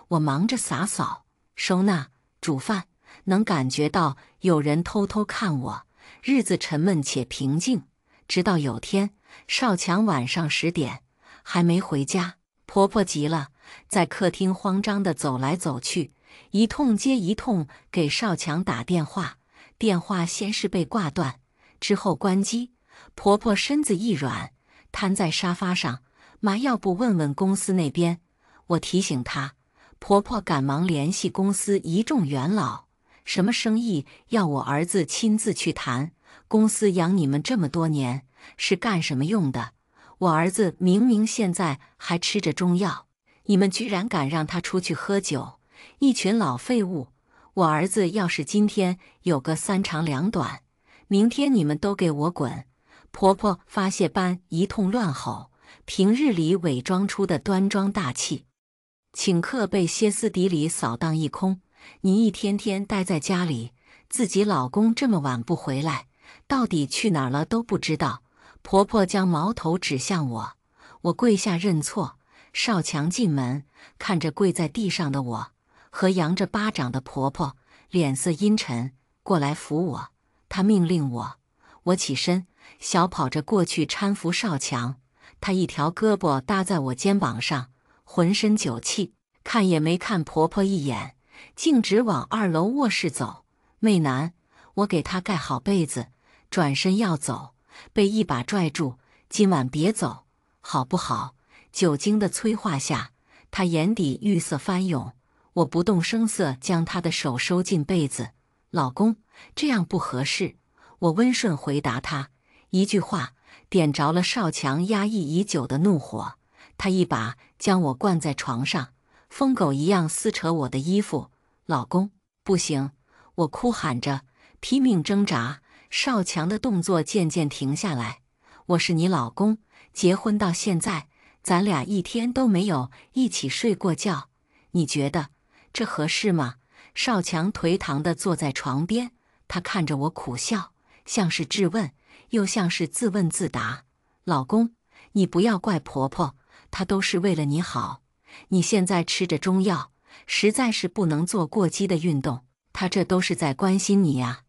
我忙着洒扫、收纳、煮饭，能感觉到有人偷偷看我，日子沉闷且平静。直到有天，少强晚上10点还没回家，婆婆急了，在客厅慌张地走来走去，一通接一通给少强打电话。电话先是被挂断，之后关机。婆婆身子一软，瘫在沙发上。妈，要不问问公司那边？我提醒她。婆婆赶忙联系公司一众元老，什么生意要我儿子亲自去谈？公司养你们这么多年是干什么用的？我儿子明明现在还吃着中药，你们居然敢让他出去喝酒，一群老废物！我儿子要是今天有个3长2短，明天你们都给我滚！婆婆发泄般一通乱吼，平日里伪装出的端庄大气，顷刻被歇斯底里扫荡一空。你一天天待在家里，自己老公这么晚不回来，到底去哪儿了都不知道。婆婆将矛头指向我，我跪下认错。少强进门，看着跪在地上的我和扬着巴掌的婆婆，脸色阴沉，过来扶我。他命令我起身，小跑着过去搀扶少强。他一条胳膊搭在我肩膀上，浑身酒气，看也没看婆婆一眼，径直往2楼卧室走。媚男，我给他盖好被子，转身要走，被一把拽住。今晚别走，好不好？酒精的催化下，他眼底欲色翻涌。我不动声色将他的手收进被子。老公，这样不合适。我温顺回答他，一句话点着了少强压抑已久的怒火。他一把将我灌在床上，疯狗一样撕扯我的衣服。老公，不行！我哭喊着，拼命挣扎。少强的动作渐渐停下来。我是你老公，结婚到现在，咱俩一天都没有一起睡过觉，你觉得这合适吗？少强颓唐地坐在床边，他看着我苦笑，像是质问，又像是自问自答。老公，你不要怪婆婆，她都是为了你好。你现在吃着中药，实在是不能做过激的运动，她这都是在关心你呀。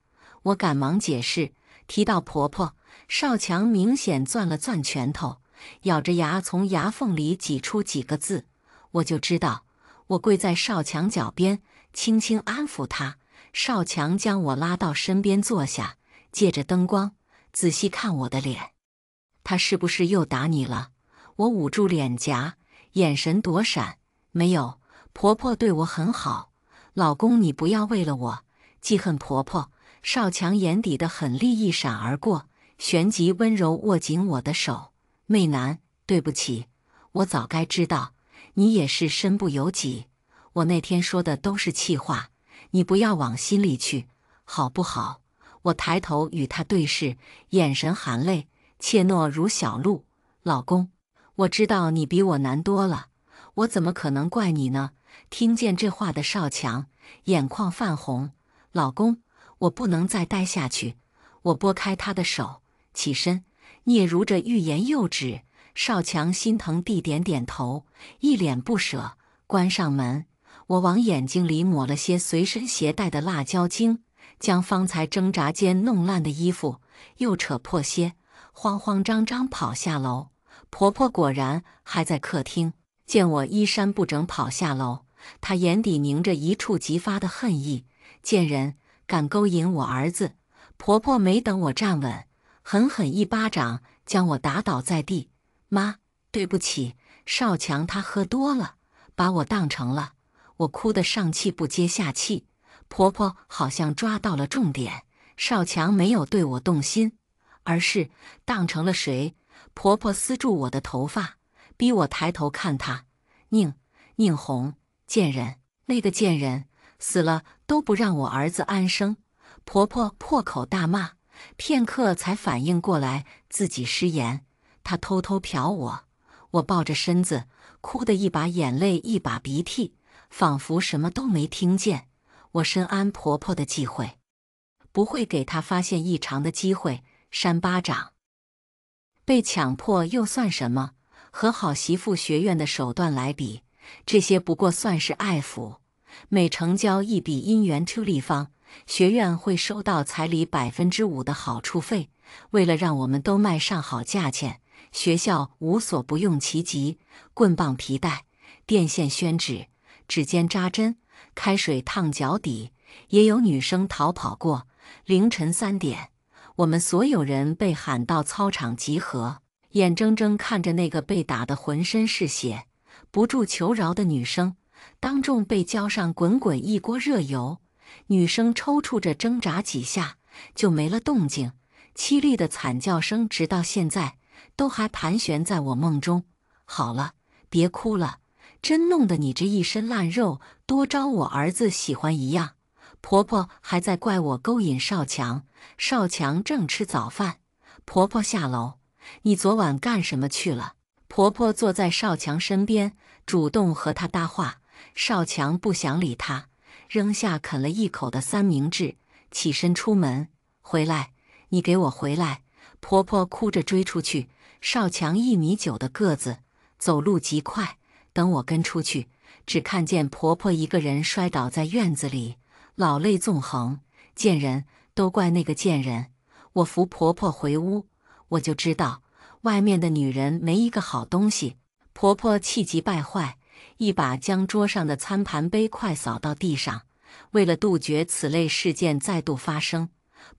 我赶忙解释，提到婆婆，少强明显攥了攥拳头，咬着牙从牙缝里挤出几个字，我就知道。我跪在少强脚边，轻轻安抚他。少强将我拉到身边坐下，借着灯光仔细看我的脸。他是不是又打你了？我捂住脸颊，眼神躲闪。没有，婆婆对我很好。老公，你不要为了我记恨婆婆。少强眼底的狠戾一闪而过，旋即温柔握紧我的手。媚男，对不起，我早该知道，你也是身不由己。我那天说的都是气话，你不要往心里去，好不好？我抬头与他对视，眼神含泪，怯懦如小鹿。老公，我知道你比我难多了，我怎么可能怪你呢？听见这话的少强眼眶泛红。老公，我不能再待下去。我拨开他的手，起身，嗫嚅着欲言又止。少强心疼地点点头，一脸不舍，关上门。我往眼睛里抹了些随身携带的辣椒精，将方才挣扎间弄烂的衣服又扯破些，慌慌张张跑下楼。婆婆果然还在客厅，见我衣衫不整跑下楼，她眼底凝着一触即发的恨意。贱人，敢勾引我儿子！婆婆没等我站稳，狠狠一巴掌将我打倒在地。妈，对不起，少强他喝多了，把我当成了……我哭得上气不接下气。婆婆好像抓到了重点，少强没有对我动心，而是当成了谁？婆婆撕住我的头发，逼我抬头看她。宁红，贱人，那个贱人死了都不让我儿子安生。婆婆破口大骂，片刻才反应过来自己失言，她偷偷瞟我。我抱着身子，哭得一把眼泪一把鼻涕，仿佛什么都没听见。我深谙婆婆的忌讳，不会给她发现异常的机会。扇巴掌，被强迫又算什么？和好媳妇学院的手段来比，这些不过算是爱抚。每成交一笔姻缘处立方，学院会收到彩礼5%的好处费。为了让我们都卖上好价钱，学校无所不用其极，棍棒皮带、电线宣纸、指尖扎针、开水烫脚底，也有女生逃跑过。凌晨3点，我们所有人被喊到操场集合，眼睁睁看着那个被打得浑身是血、不住求饶的女生，当众被浇上滚滚一锅热油。女生抽搐着挣扎几下，就没了动静。凄厉的惨叫声直到现在都还盘旋在我梦中。好了，别哭了，真弄得你这一身烂肉多招我儿子喜欢一样。婆婆还在怪我勾引少强，少强正吃早饭，婆婆下楼，你昨晚干什么去了？婆婆坐在少强身边，主动和他搭话。少强不想理她，扔下啃了一口的三明治，起身出门。回来，你给我回来！婆婆哭着追出去。少强1米9的个子，走路极快。等我跟出去，只看见婆婆一个人摔倒在院子里，老泪纵横。贱人，都怪那个贱人！我扶婆婆回屋，我就知道外面的女人没一个好东西。婆婆气急败坏，一把将桌上的餐盘杯筷扫到地上。为了杜绝此类事件再度发生，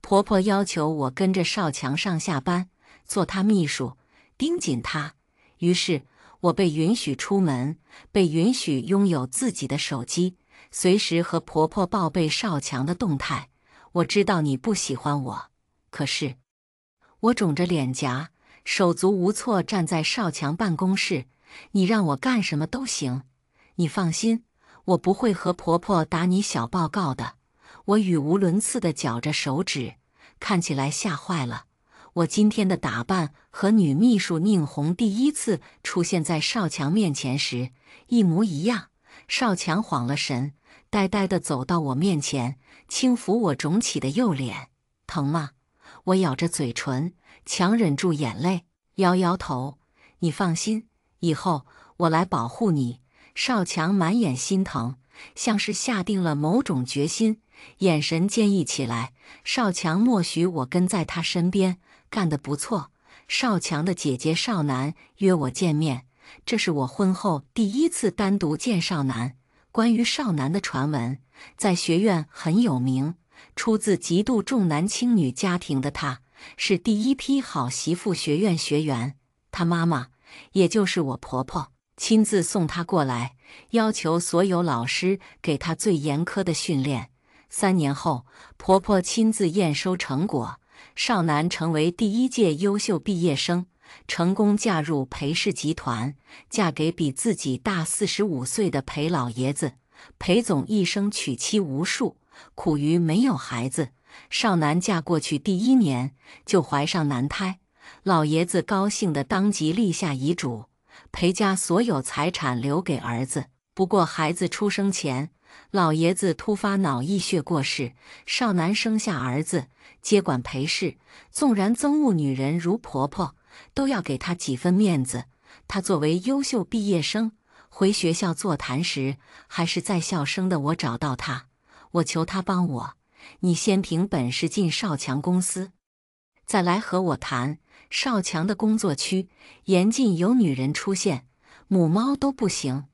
婆婆要求我跟着少强上下班，做她秘书，盯紧她。于是我被允许出门，被允许拥有自己的手机，随时和婆婆报备少强的动态。我知道你不喜欢我，可是……我肿着脸颊，手足无措站在少强办公室。你让我干什么都行，你放心，我不会和婆婆打你小报告的。我语无伦次地绞着手指，看起来吓坏了。我今天的打扮和女秘书宁红第一次出现在少强面前时一模一样。少强晃了神，呆呆地走到我面前，轻抚我肿起的右脸。疼吗？我咬着嘴唇，强忍住眼泪，摇摇头。你放心，以后我来保护你。少强满眼心疼，像是下定了某种决心，眼神坚毅起来。少强默许我跟在他身边，干得不错。少强的姐姐少楠约我见面，这是我婚后第一次单独见少楠。关于少楠的传闻，在学院很有名。出自极度重男轻女家庭的她，是第一批好媳妇学院学员。她妈妈，也就是我婆婆，亲自送她过来，要求所有老师给她最严苛的训练。3年后，婆婆亲自验收成果，少楠成为第1届优秀毕业生，成功嫁入裴氏集团，嫁给比自己大45岁的裴老爷子。裴总一生娶妻无数，苦于没有孩子。少楠嫁过去第1年就怀上男胎，老爷子高兴地当即立下遗嘱，裴家所有财产留给儿子。不过孩子出生前，老爷子突发脑溢血过世，少楠生下儿子，接管裴氏。纵然憎恶女人如婆婆，都要给她几分面子。她作为优秀毕业生，回学校座谈时，还是在校生的我找到她，我求她帮我，你先凭本事进少强公司，再来和我谈。少强的工作区严禁有女人出现，母猫都不行。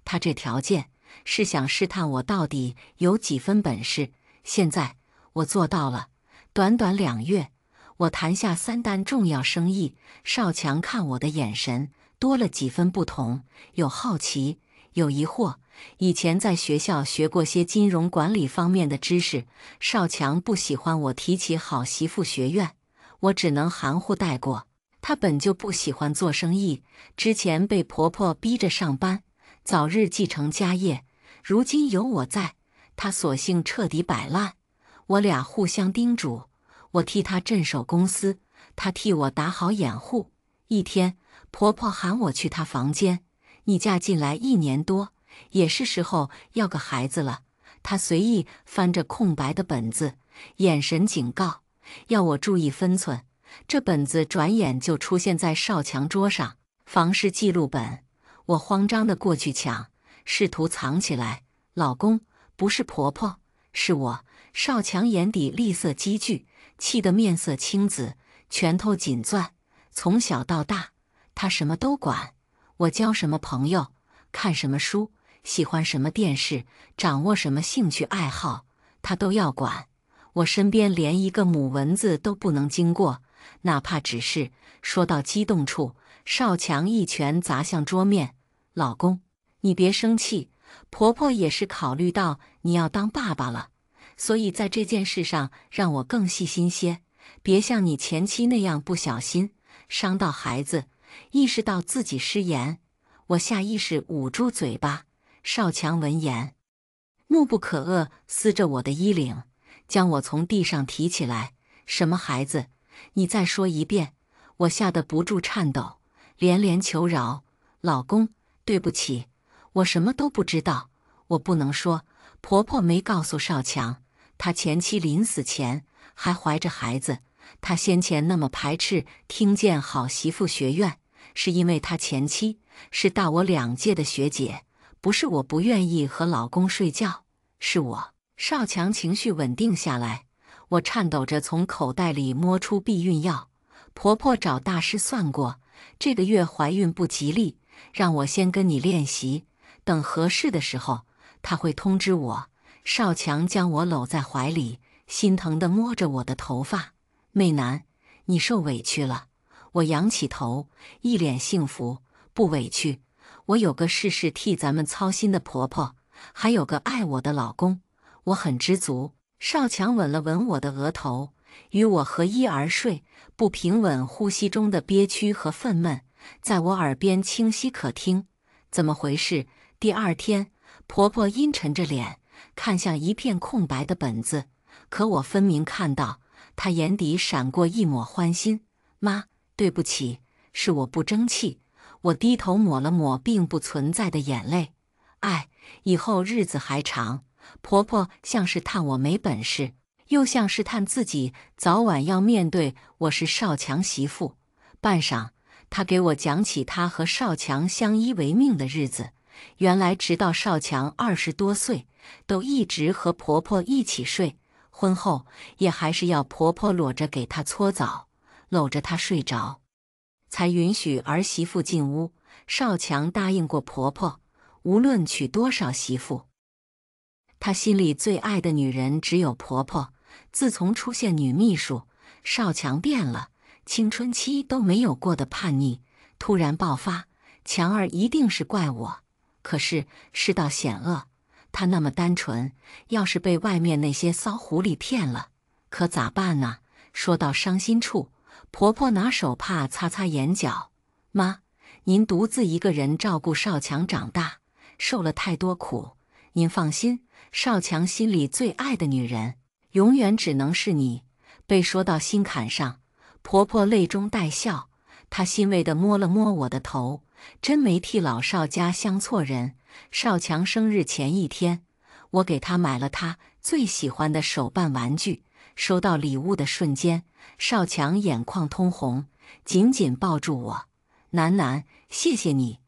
他这条件是想试探我到底有几分本事，现在我做到了。短短2月，我谈下3单重要生意。少强看我的眼神多了几分不同，有好奇，有疑惑。以前在学校学过些金融管理方面的知识，少强不喜欢我提起好媳妇学院，我只能含糊带过。她本就不喜欢做生意，之前被婆婆逼着上班，早日继承家业。如今有我在，她索性彻底摆烂。我俩互相叮嘱，我替她镇守公司，她替我打好掩护。一天，婆婆喊我去她房间：“你嫁进来1年多，也是时候要个孩子了。”她随意翻着空白的本子，眼神警告，要我注意分寸。这本子转眼就出现在少强桌上，房事记录本。我慌张地过去抢，试图藏起来。老公，不是婆婆，是我。少强眼底厉色积聚，气得面色青紫，拳头紧攥。从小到大，他什么都管，我交什么朋友，看什么书，喜欢什么电视，掌握什么兴趣爱好，他都要管。我身边连一个母蚊子都不能经过，哪怕只是说到激动处，少强一拳砸向桌面。老公，你别生气，婆婆也是考虑到你要当爸爸了，所以在这件事上让我更细心些，别像你前妻那样不小心伤到孩子，意识到自己失言。我下意识捂住嘴巴。少强闻言，怒不可遏，撕着我的衣领，将我从地上提起来。什么孩子？你再说一遍。我吓得不住颤抖，连连求饶：老公，对不起，我什么都不知道，我不能说。婆婆没告诉少强，她前妻临死前还怀着孩子。她先前那么排斥听见好媳妇学院，是因为她前妻是大我2届的学姐，不是我不愿意和老公睡觉，是我。少强情绪稳定下来，我颤抖着从口袋里摸出避孕药。婆婆找大师算过，这个月怀孕不吉利，让我先跟你练习，等合适的时候，她会通知我。少强将我搂在怀里，心疼地摸着我的头发。媚男，你受委屈了。我仰起头，一脸幸福。不委屈，我有个事事替咱们操心的婆婆，还有个爱我的老公，我很知足。少强吻了吻我的额头，与我合衣而睡，不平稳呼吸中的憋屈和愤懑在我耳边清晰可听。怎么回事？第2天，婆婆阴沉着脸看向一片空白的本子，可我分明看到她眼底闪过一抹欢心。妈，对不起，是我不争气。我低头抹了抹并不存在的眼泪。以后日子还长。婆婆像是叹我没本事，又像是叹自己早晚要面对我是少强媳妇。半晌，她给我讲起她和少强相依为命的日子。原来直到少强20多岁，都一直和婆婆一起睡，婚后也还是要婆婆裸着给她搓澡，搂着她睡着，才允许儿媳妇进屋。少强答应过婆婆，无论娶多少媳妇，他心里最爱的女人只有婆婆。自从出现女秘书，少强变了，青春期都没有过的叛逆突然爆发。强儿一定是怪我，可是世道险恶，他那么单纯，要是被外面那些骚狐狸骗了，可咋办呢？说到伤心处，婆婆拿手帕擦擦眼角。妈，您独自一个人照顾少强长大，受了太多苦。您放心，少强心里最爱的女人，永远只能是你。被说到心坎上，婆婆泪中带笑，她欣慰地摸了摸我的头，真没替老少家相错人。少强生日前1天，我给他买了他最喜欢的手办玩具。收到礼物的瞬间，少强眼眶通红，紧紧抱住我。楠楠，谢谢你。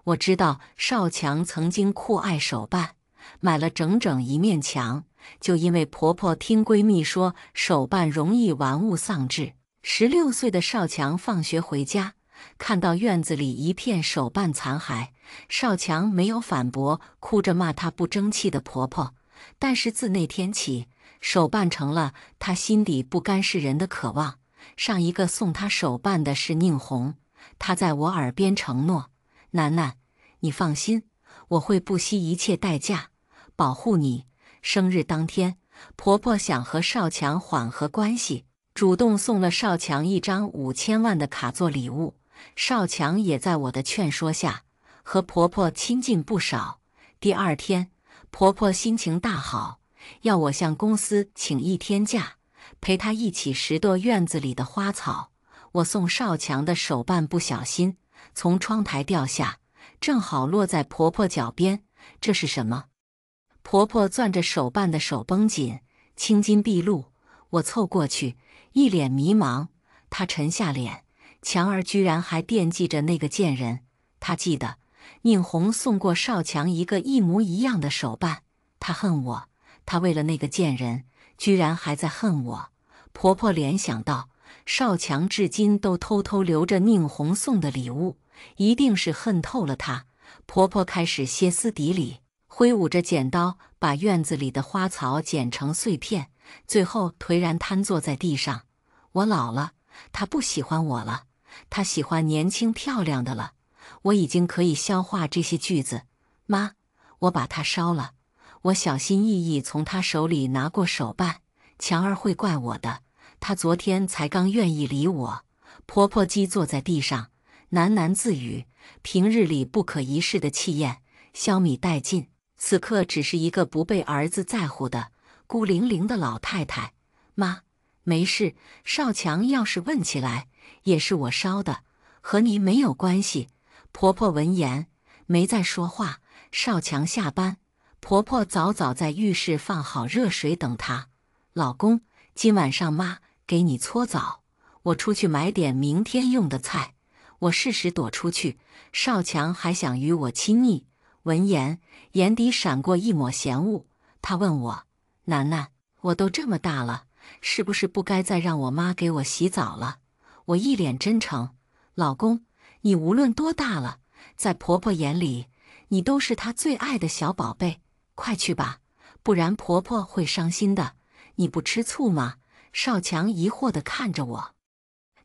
我知道少强曾经酷爱手办，买了整整1面墙，就因为婆婆听闺蜜说手办容易玩物丧志。16岁的少强放学回家，看到院子里一片手办残骸，少强没有反驳，哭着骂她不争气的婆婆。但是自那天起，手办成了他心底不甘示人的渴望。上一个送他手办的是宁红，他在我耳边承诺：楠楠，你放心，我会不惜一切代价保护你。生日当天，婆婆想和少强缓和关系，主动送了少强一张5000万的卡做礼物。少强也在我的劝说下，和婆婆亲近不少。第2天，婆婆心情大好，要我向公司请1天假，陪她一起拾掇院子里的花草。我送少强的手办不小心从窗台掉下，正好落在婆婆脚边。这是什么？婆婆攥着手办的手绷紧，青筋毕露。我凑过去，一脸迷茫。她沉下脸，强儿居然还惦记着那个贱人。她记得宁红送过少强一个一模一样的手办，她恨我，她为了那个贱人，居然还在恨我。婆婆联想到少强至今都偷偷留着宁红送的礼物，一定是恨透了她。婆婆开始歇斯底里，挥舞着剪刀把院子里的花草剪成碎片，最后颓然瘫坐在地上。我老了，她不喜欢我了，她喜欢年轻漂亮的了。我已经可以消化这些句子。妈，我把它烧了。我小心翼翼从她手里拿过手办，强儿会怪我的，她昨天才刚愿意理我。婆婆基坐在地上，喃喃自语，平日里不可一世的气焰消弭殆尽，此刻只是一个不被儿子在乎的孤零零的老太太。妈，没事，少强要是问起来，也是我烧的，和你没有关系。婆婆闻言没再说话。少强下班，婆婆早早在浴室放好热水等她。老公，今晚上妈给你搓澡，我出去买点明天用的菜。我适时躲出去，少强还想与我亲昵。闻言，眼底闪过一抹嫌恶。他问我：“楠楠，我都这么大了，是不是不该再让我妈给我洗澡了？”我一脸真诚：“老公，你无论多大了，在婆婆眼里，你都是她最爱的小宝贝。快去吧，不然婆婆会伤心的。你不吃醋吗？”少强疑惑地看着我。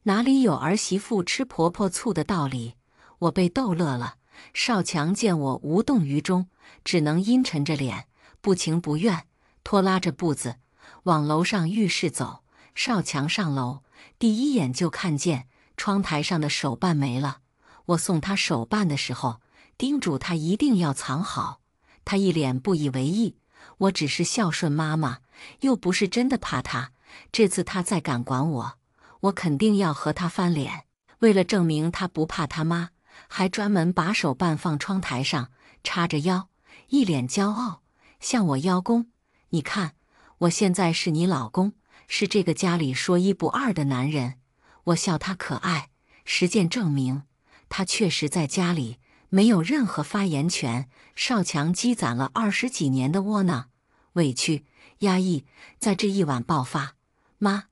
哪里有儿媳妇吃婆婆醋的道理？我被逗乐了。少强见我无动于衷，只能阴沉着脸，不情不愿，拖拉着步子往楼上浴室走。少强上楼，第一眼就看见窗台上的手办没了。我送他手办的时候，叮嘱他一定要藏好。他一脸不以为意。我只是孝顺妈妈，又不是真的怕他。这次他再敢管我，我肯定要和他翻脸。为了证明他不怕他妈，还专门把手办放窗台上，叉着腰，一脸骄傲，向我邀功。你看，我现在是你老公，是这个家里说一不二的男人。我笑他可爱，实践证明，他确实在家里没有任何发言权。少强积攒了20几年的窝囊、委屈、压抑，在这一晚爆发。妈，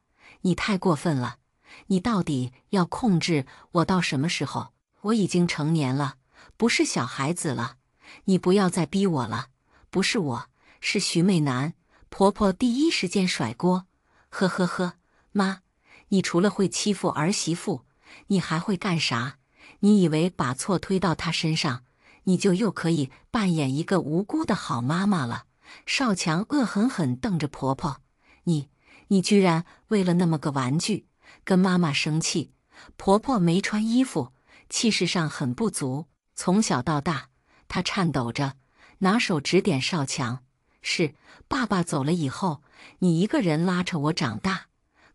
你太过分了，你到底要控制我到什么时候？我已经成年了，不是小孩子了，你不要再逼我了。不是我，是徐美楠。婆婆第一时间甩锅。呵呵呵，妈，你除了会欺负儿媳妇，你还会干啥？你以为把错推到她身上，你就又可以扮演一个无辜的好妈妈了？少强恶狠狠瞪着婆婆，你居然为了那么个玩具跟妈妈生气？婆婆没穿衣服，气势上很不足。从小到大，她颤抖着，拿手指点少强：“是爸爸走了以后，你一个人拉扯我长大。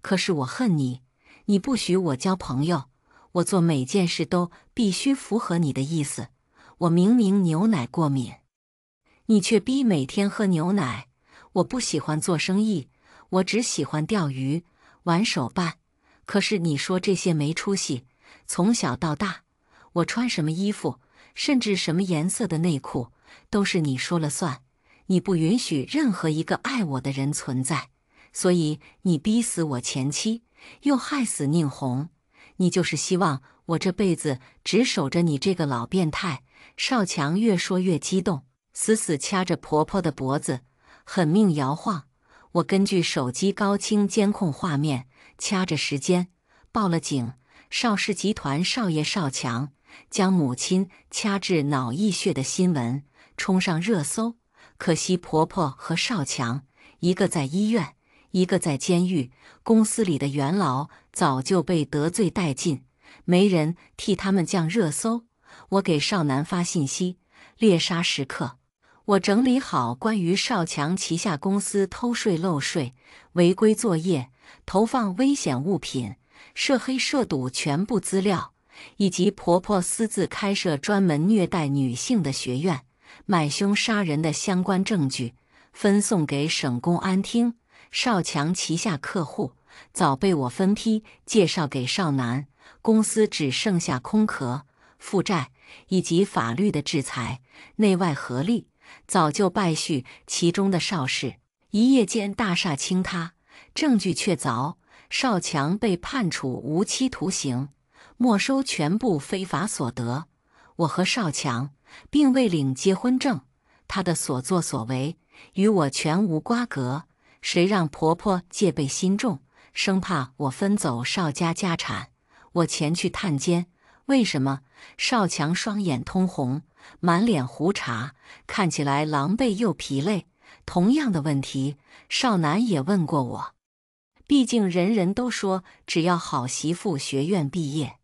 可是我恨你，你不许我交朋友，我做每件事都必须符合你的意思。我明明牛奶过敏，你却逼每天喝牛奶。我不喜欢做生意，我只喜欢钓鱼、玩手办。可是你说这些没出息。从小到大，我穿什么衣服，甚至什么颜色的内裤，都是你说了算。你不允许任何一个爱我的人存在，所以你逼死我前妻，又害死宁红。你就是希望我这辈子只守着你这个老变态。”少强越说越激动，死死掐着婆婆的脖子，狠命摇晃。我根据手机高清监控画面，掐着时间报了警。邵氏集团少爷少强将母亲掐至脑溢血的新闻冲上热搜。可惜婆婆和少强，一个在医院，一个在监狱，公司里的元老早就被得罪殆尽，没人替他们降热搜。我给少南发信息，猎杀时刻。我整理好关于少强旗下公司偷税漏税、违规作业、投放危险物品、涉黑涉赌全部资料，以及婆婆私自开设专门虐待女性的学院、买凶杀人的相关证据，分送给省公安厅。少强旗下客户早被我分批介绍给少南，公司只剩下空壳、负债以及法律的制裁，内外合力早就败絮其中的邵氏，一夜间大厦倾塌，证据确凿。少强被判处无期徒刑，没收全部非法所得。我和少强并未领结婚证，他的所作所为与我全无瓜葛。谁让婆婆戒备心重，生怕我分走邵家家产？我前去探监。为什么？少强双眼通红，满脸胡茬，看起来狼狈又疲累。同样的问题，少南也问过我。毕竟人人都说，只要好媳妇学院毕业，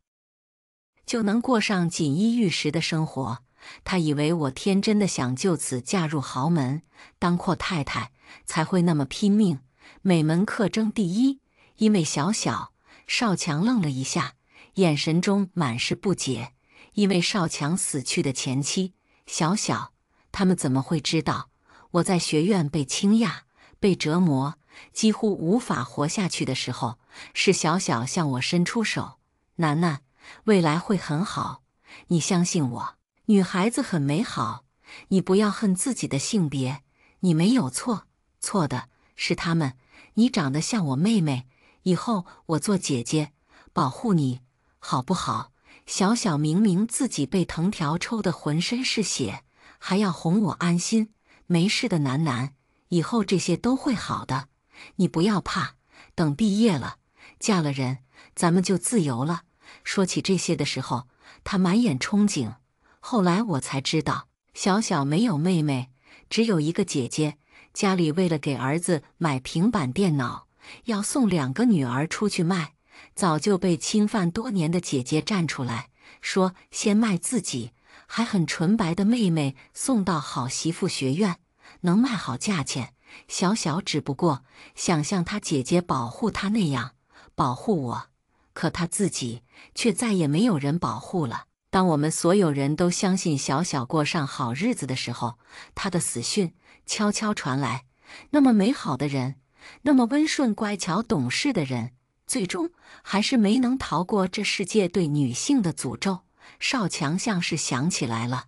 就能过上锦衣玉食的生活。他以为我天真的想就此嫁入豪门，当阔太太，才会那么拼命，每门课争第一，因为小小。少强愣了一下，眼神中满是不解。因为少强死去的前妻小小，他们怎么会知道我在学院被倾轧、被折磨，几乎无法活下去的时候，是小小向我伸出手？楠楠，未来会很好，你相信我。女孩子很美好，你不要恨自己的性别，你没有错，错的是他们。你长得像我妹妹，以后我做姐姐，保护你，好不好？小小明明自己被藤条抽得浑身是血，还要哄我安心。没事的，楠楠，以后这些都会好的，你不要怕。等毕业了，嫁了人，咱们就自由了。说起这些的时候，他满眼憧憬。后来我才知道，小小没有妹妹，只有一个姐姐。家里为了给儿子买平板电脑，要送2个女儿出去卖，早就被侵犯多年的姐姐站出来，说先卖自己，还很纯白的妹妹送到好媳妇学院，能卖好价钱。小小只不过想像她姐姐保护她那样保护我，可她自己却再也没有人保护了。当我们所有人都相信小小过上好日子的时候，她的死讯悄悄传来。那么美好的人，那么温顺乖巧懂事的人，最终还是没能逃过这世界对女性的诅咒。少强像是想起来了，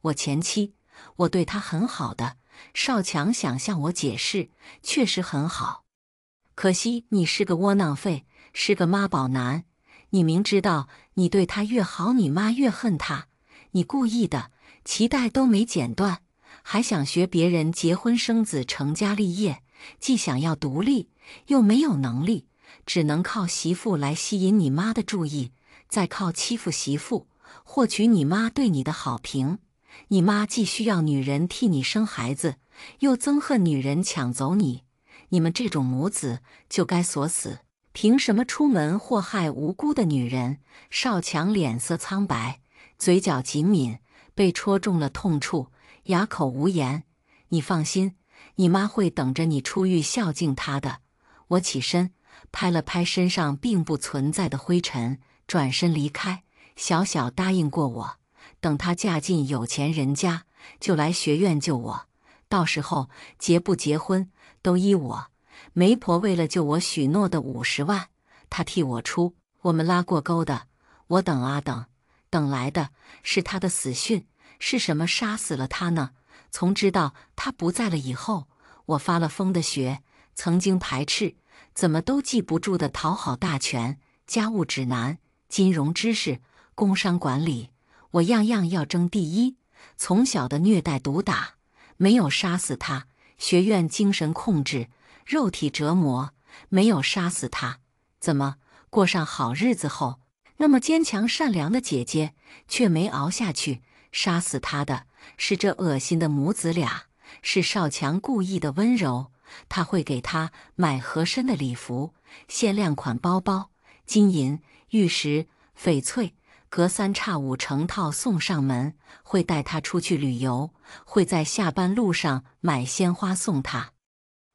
我前妻，我对她很好的。少强想向我解释，确实很好，可惜你是个窝囊废，是个妈宝男。你明知道你对他越好，你妈越恨他，你故意的，脐带都没剪断，还想学别人结婚生子成家立业，既想要独立，又没有能力，只能靠媳妇来吸引你妈的注意，再靠欺负媳妇获取你妈对你的好评。你妈既需要女人替你生孩子，又憎恨女人抢走你，你们这种母子就该锁死。凭什么出门祸害无辜的女人？少强脸色苍白，嘴角紧抿，被戳中了痛处，哑口无言。你放心，你妈会等着你出狱孝敬她的。我起身，拍了拍身上并不存在的灰尘，转身离开。小小答应过我，等她嫁进有钱人家，就来学院救我。到时候结不结婚都依我。媒婆为了救我许诺的50万，她替我出，我们拉过钩的。我等啊等，等来的是她的死讯。是什么杀死了她呢？从知道她不在了以后，我发了疯的学，曾经排斥，怎么都记不住的讨好大全、家务指南、金融知识、工商管理，我样样要争第一。从小的虐待毒打，没有杀死她；学院精神控制、肉体折磨，没有杀死她。怎么过上好日子后，那么坚强善良的姐姐却没熬下去？杀死她的是这恶心的母子俩，是少强故意的温柔。他会给她买合身的礼服、限量款包包、金银、玉石、翡翠，隔3差5成套送上门，会带她出去旅游，会在下班路上买鲜花送她，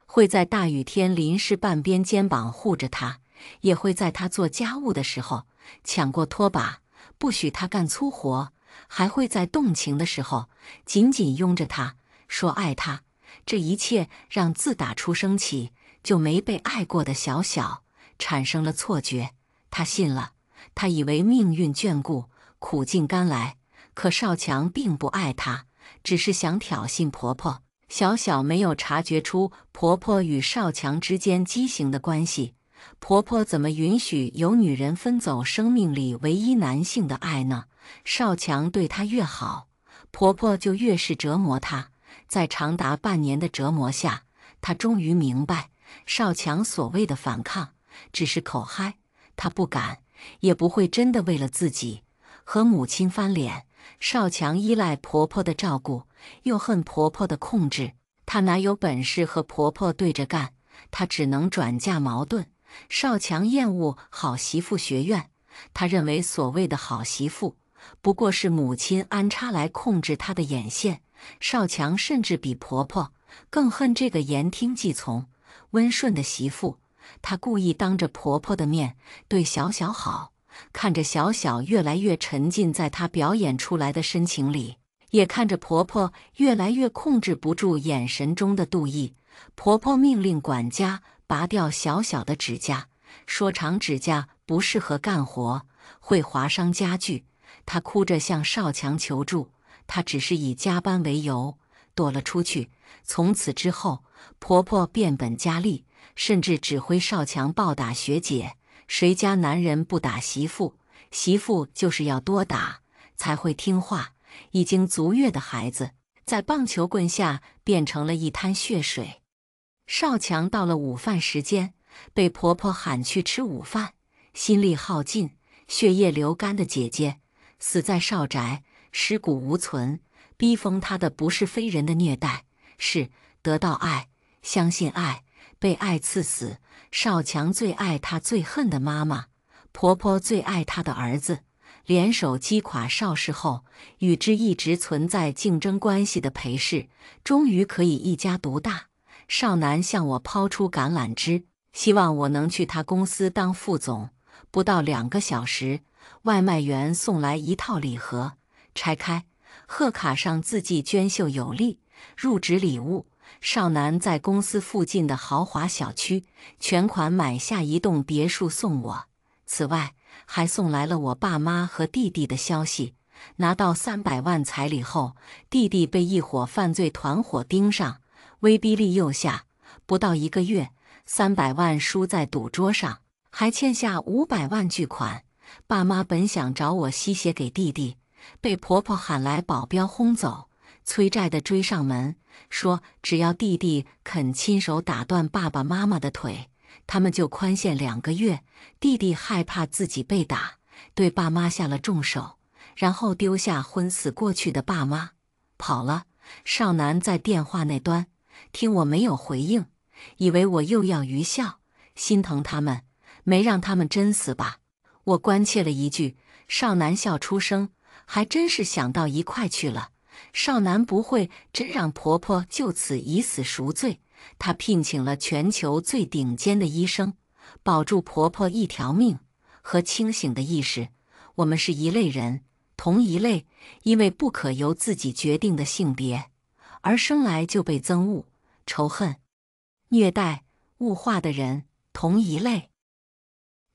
会在大雨天淋湿半边肩膀护着她，也会在她做家务的时候抢过拖把，不许她干粗活，还会在动情的时候紧紧拥着她，说爱她。这一切让自打出生起就没被爱过的小小产生了错觉，她信了。她以为命运眷顾，苦尽甘来。可少强并不爱她，只是想挑衅婆婆。小小没有察觉出婆婆与少强之间畸形的关系。婆婆怎么允许有女人分走生命里唯一男性的爱呢？少强对她越好，婆婆就越是折磨她。在长达半年的折磨下，她终于明白，少强所谓的反抗只是口嗨，她不敢，也不会真的为了自己和母亲翻脸。少强依赖婆婆的照顾，又恨婆婆的控制，她哪有本事和婆婆对着干？她只能转嫁矛盾。少强厌恶好媳妇学院，他认为所谓的好媳妇不过是母亲安插来控制他的眼线。少强甚至比婆婆更恨这个言听计从、温顺的媳妇。她故意当着婆婆的面对小小好，看着小小越来越沉浸在她表演出来的深情里，也看着婆婆越来越控制不住眼神中的妒意。婆婆命令管家拔掉小小的指甲，说长指甲不适合干活，会划伤家具。她哭着向少强求助，她只是以加班为由躲了出去。从此之后，婆婆变本加厉，甚至指挥少强暴打学姐。谁家男人不打媳妇，媳妇就是要多打才会听话。已经足月的孩子，在棒球棍下变成了一滩血水。少强到了午饭时间，被婆婆喊去吃午饭，心力耗尽、血液流干的姐姐死在少宅，尸骨无存。逼疯她的不是非人的虐待，是得到爱，相信爱，被爱刺死。少强最爱他最恨的妈妈，婆婆最爱他的儿子。联手击垮邵氏后，与之一直存在竞争关系的裴氏，终于可以一家独大。少南向我抛出橄榄枝，希望我能去他公司当副总。不到2个小时，外卖员送来一套礼盒，拆开，贺卡上字迹娟秀有力，入职礼物。少南在公司附近的豪华小区全款买下一栋别墅送我。此外，还送来了我爸妈和弟弟的消息。拿到300万彩礼后，弟弟被一伙犯罪团伙盯上，威逼利诱下，不到1个月，300万输在赌桌上，还欠下500万巨款。爸妈本想找我吸血给弟弟，被婆婆喊来保镖轰走，催债的追上门，说只要弟弟肯亲手打断爸爸妈妈的腿，他们就宽限2个月。弟弟害怕自己被打，对爸妈下了重手，然后丢下昏死过去的爸妈跑了。少南在电话那端听我没有回应，以为我又要愚孝，心疼他们，没让他们真死吧。我关切了一句，少南笑出声，还真是想到一块去了。少南不会真让婆婆就此以死赎罪，她聘请了全球最顶尖的医生，保住婆婆一条命和清醒的意识。我们是一类人，同一类，因为不可由自己决定的性别，而生来就被憎恶、仇恨、虐待、物化的人，同一类。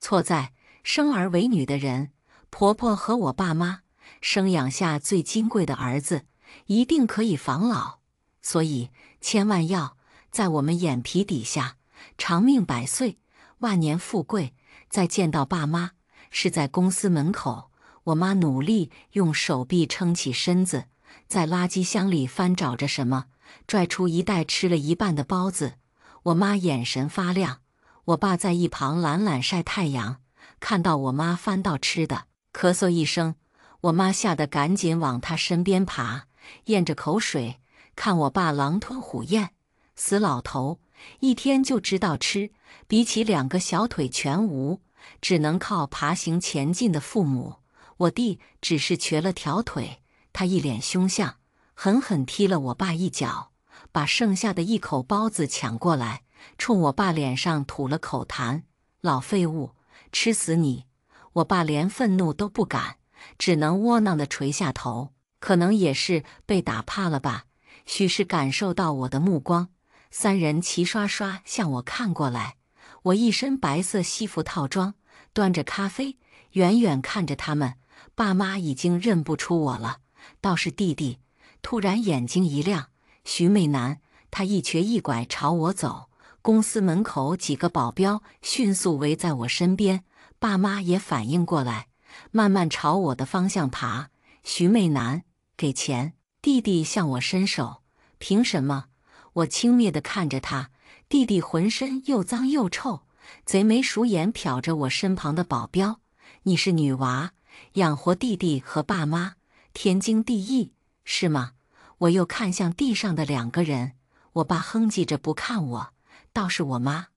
错在生儿为女的人，婆婆和我爸妈生养下最金贵的儿子，一定可以防老，所以千万要在我们眼皮底下长命百岁，万年富贵。再见到爸妈是在公司门口，我妈努力用手臂撑起身子，在垃圾箱里翻找着什么，拽出一袋吃了一半的包子。我妈眼神发亮，我爸在一旁懒懒晒太阳，看到我妈翻到吃的，咳嗽一声，我妈吓得赶紧往他身边爬，咽着口水，看我爸狼吞虎咽。死老头，一天就知道吃，比起2个小腿全无，只能靠爬行前进的父母。我弟只是瘸了条腿，他一脸凶相，狠狠踢了我爸一脚，把剩下的一口包子抢过来，冲我爸脸上吐了口痰：“老废物，吃死你！”我爸连愤怒都不敢，只能窝囊地垂下头。可能也是被打怕了吧，许是感受到我的目光，3人齐刷刷向我看过来。我一身白色西服套装，端着咖啡，远远看着他们。爸妈已经认不出我了，倒是弟弟突然眼睛一亮：“徐美楠！”他一瘸一拐朝我走。公司门口几个保镖迅速围在我身边，爸妈也反应过来，慢慢朝我的方向爬。徐美楠，给钱！弟弟向我伸手。凭什么？我轻蔑地看着他。弟弟浑身又脏又臭，贼眉鼠眼瞟着我身旁的保镖。你是女娃，养活弟弟和爸妈，天经地义，是吗？我又看向地上的2个人，我爸哼唧着不看我，倒是我妈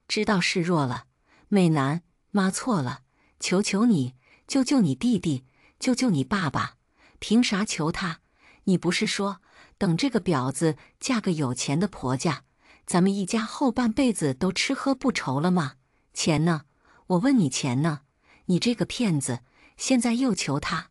知道示弱了。美楠，妈错了，求求你，救救你弟弟，救救你爸爸。凭啥求他？你不是说等这个婊子嫁个有钱的婆家，咱们一家后半辈子都吃喝不愁了吗？钱呢？我问你钱呢？你这个骗子，现在又求他！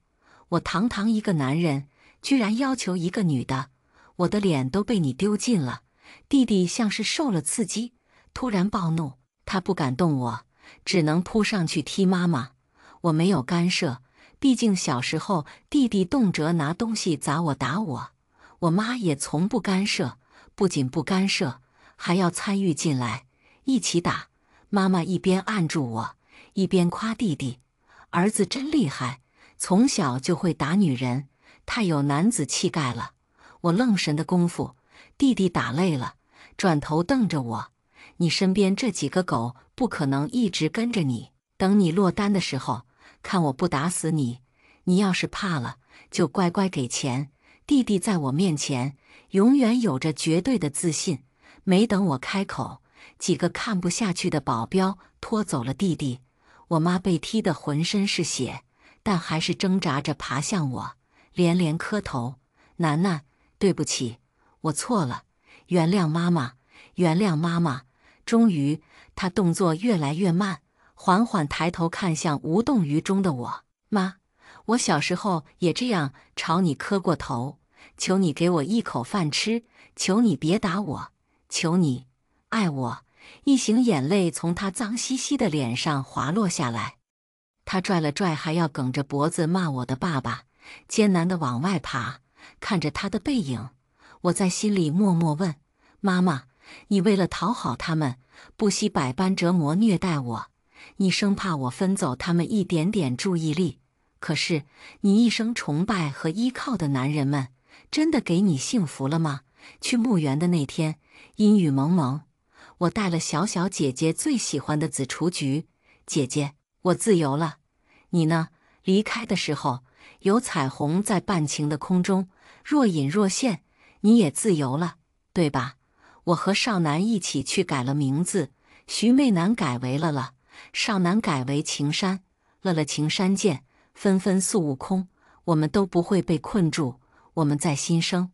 我堂堂一个男人，居然要求一个女的，我的脸都被你丢尽了。弟弟像是受了刺激，突然暴怒，他不敢动我，只能扑上去踢妈妈。我没有干涉，毕竟小时候弟弟动辄拿东西砸我打我，我妈也从不干涉，不仅不干涉，还要参与进来，一起打。妈妈一边按住我，一边夸弟弟：“儿子真厉害，从小就会打女人，太有男子气概了。”我愣神的功夫，弟弟打累了，转头瞪着我：“你身边这几个狗不可能一直跟着你，等你落单的时候，看我不打死你！你要是怕了，就乖乖给钱。”弟弟在我面前永远有着绝对的自信，没等我开口，几个看不下去的保镖拖走了弟弟。我妈被踢得浑身是血，但还是挣扎着爬向我，连连磕头：“楠楠，对不起，我错了，原谅妈妈，原谅妈妈。”终于，她动作越来越慢，缓缓抬头看向无动于衷的我：“妈，我小时候也这样朝你磕过头，求你给我一口饭吃，求你别打我，求你爱我。”一行眼泪从他脏兮兮的脸上滑落下来。他拽了拽还要梗着脖子骂我的爸爸，艰难地往外爬。看着他的背影，我在心里默默问：“妈妈，你为了讨好他们，不惜百般折磨虐待我，你生怕我分走他们一点点注意力。可是你一生崇拜和依靠的男人们，真的给你幸福了吗？”去墓园的那天，阴雨蒙蒙，我带了小小姐姐最喜欢的紫雏菊。姐姐，我自由了。你呢？离开的时候，有彩虹在半晴的空中若隐若现。你也自由了，对吧？我和少南一起去改了名字，徐媚南改为了，少南改为情山，了情山见，纷纷素悟空。我们都不会被困住，我们在新生。